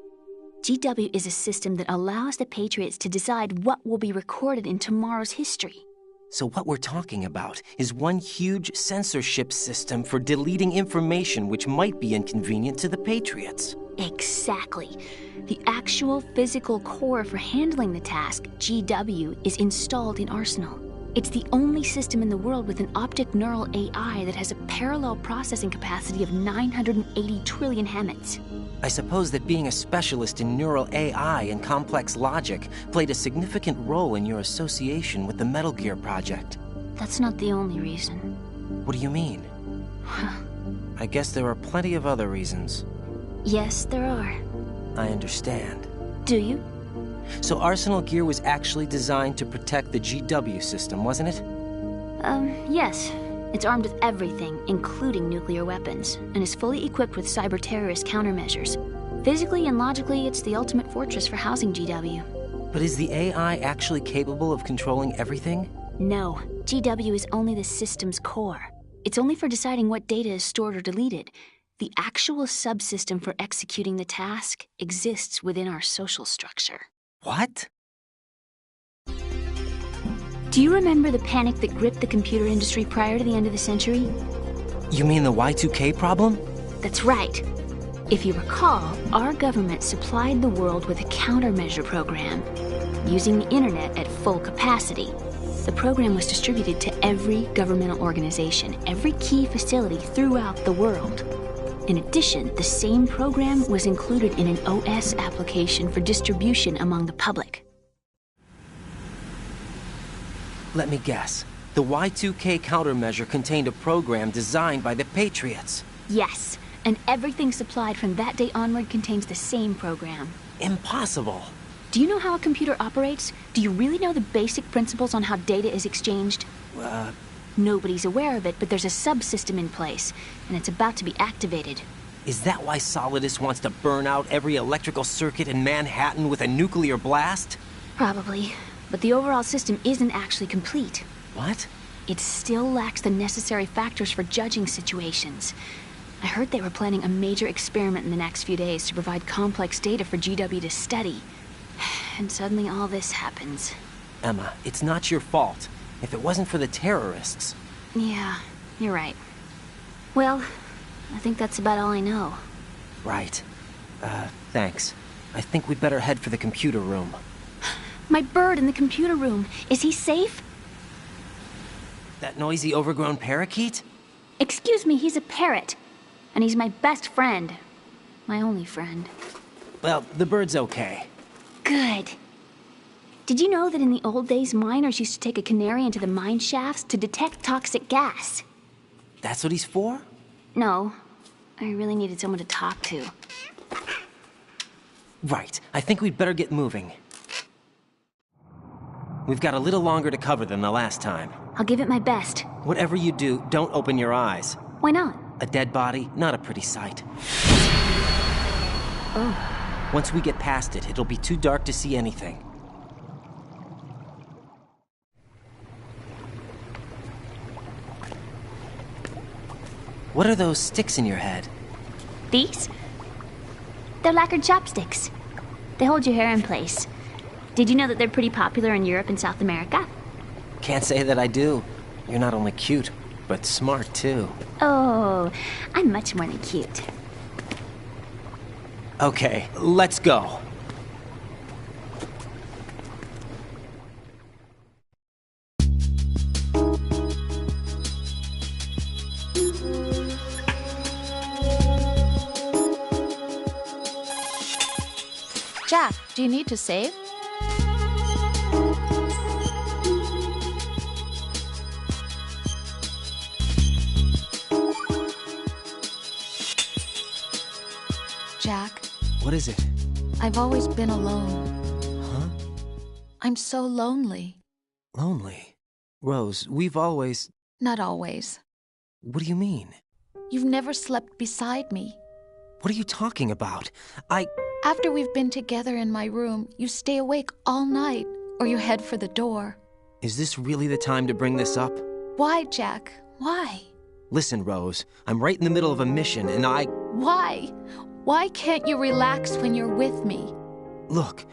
GW is a system that allows the Patriots to decide what will be recorded in tomorrow's history. So what we're talking about is one huge censorship system for deleting information which might be inconvenient to the Patriots. Exactly. The actual physical core for handling the task, GW, is installed in Arsenal. It's the only system in the world with an optic neural AI that has a parallel processing capacity of 980 trillion Hammets. I suppose that being a specialist in neural AI and complex logic played a significant role in your association with the Metal Gear project. That's not the only reason. What do you mean? I guess there are plenty of other reasons. Yes, there are. I understand. Do you? So Arsenal Gear was actually designed to protect the GW system, wasn't it? Yes. It's armed with everything, including nuclear weapons, and is fully equipped with cyber-terrorist countermeasures. Physically and logically, it's the ultimate fortress for housing GW. But is the AI actually capable of controlling everything? No. GW is only the system's core. It's only for deciding what data is stored or deleted. The actual subsystem for executing the task exists within our social structure. What? Do you remember the panic that gripped the computer industry prior to the end of the century? You mean the Y2K problem? That's right. If you recall, our government supplied the world with a countermeasure program, using the internet at full capacity. The program was distributed to every governmental organization, every key facility throughout the world. In addition, the same program was included in an OS application for distribution among the public. Let me guess. The Y2K countermeasure contained a program designed by the Patriots. Yes, and everything supplied from that day onward contains the same program. Impossible. Do you know how a computer operates? Do you really know the basic principles on how data is exchanged? Nobody's aware of it, but there's a subsystem in place, and it's about to be activated. Is that why Solidus wants to burn out every electrical circuit in Manhattan with a nuclear blast? Probably, but the overall system isn't actually complete. What? it still lacks the necessary factors for judging situations. I heard they were planning a major experiment in the next few days to provide complex data for GW to study. And suddenly all this happens. Emma, it's not your fault. If it wasn't for the terrorists... Yeah, you're right. Well, I think that's about all I know. Right. Thanks. I think we'd better head for the computer room. My bird in the computer room. Is he safe? That noisy, overgrown parakeet? Excuse me, he's a parrot. And he's my best friend. My only friend. Well, the bird's okay. Good. Did you know that in the old days, miners used to take a canary into the mine shafts to detect toxic gas? That's what he's for? No. I really needed someone to talk to. Right. I think we'd better get moving. We've got a little longer to cover than the last time. I'll give it my best. Whatever you do, don't open your eyes. Why not? A dead body, not a pretty sight. Oh. Once we get past it, it'll be too dark to see anything. What are those sticks in your head? These? They're lacquered chopsticks. They hold your hair in place. Did you know that they're pretty popular in Europe and South America? Can't say that I do. You're not only cute, but smart too. Oh, I'm much more than cute. Okay, let's go. Jack, do you need to save? Jack. What is it? I've always been alone. Huh? I'm so lonely. Lonely? Rose, we've always... Not always. What do you mean? You've never slept beside me. What are you talking about? After we've been together in my room, you stay awake all night, or you head for the door. Is this really the time to bring this up? Why, Jack? Why? Listen, Rose, I'm right in the middle of a mission, and Why? Why can't you relax when you're with me? Look,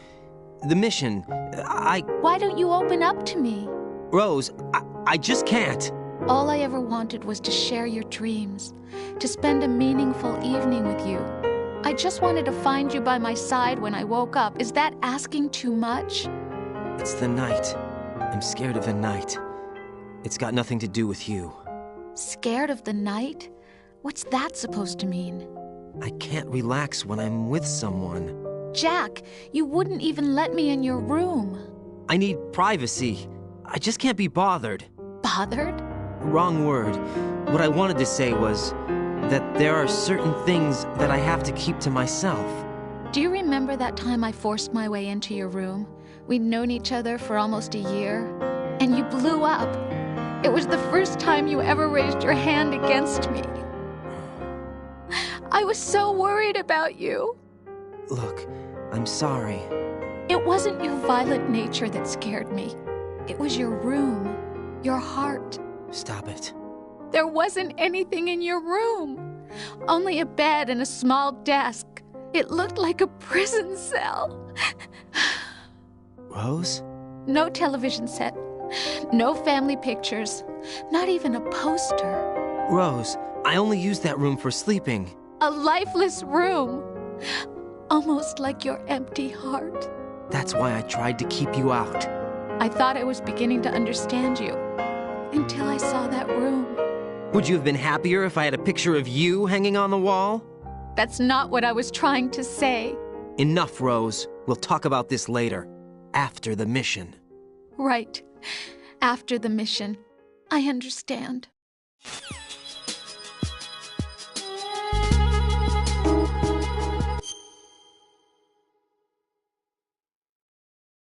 the mission, Why don't you open up to me? Rose, I just can't. All I ever wanted was to share your dreams, to spend a meaningful evening with you. I just wanted to find you by my side when I woke up. Is that asking too much? It's the night. I'm scared of the night. It's got nothing to do with you. Scared of the night? What's that supposed to mean? I can't relax when I'm with someone. Jack, you wouldn't even let me in your room. I need privacy. I just can't be bothered. Bothered? Wrong word. What I wanted to say was that there are certain things that I have to keep to myself. Do you remember that time I forced my way into your room? We'd known each other for almost a year, and you blew up. It was the first time you ever raised your hand against me. I was so worried about you. Look, I'm sorry. It wasn't your violent nature that scared me. It was your room, your heart. Stop it. There wasn't anything in your room. Only a bed and a small desk. It looked like a prison cell. Rose? No television set. No family pictures. Not even a poster. Rose, I only use that room for sleeping. A lifeless room. Almost like your empty heart. That's why I tried to keep you out. I thought I was beginning to understand you. Until I saw that room. Would you have been happier if I had a picture of you hanging on the wall? That's not what I was trying to say. Enough, Rose. We'll talk about this later. After the mission. Right. After the mission. I understand.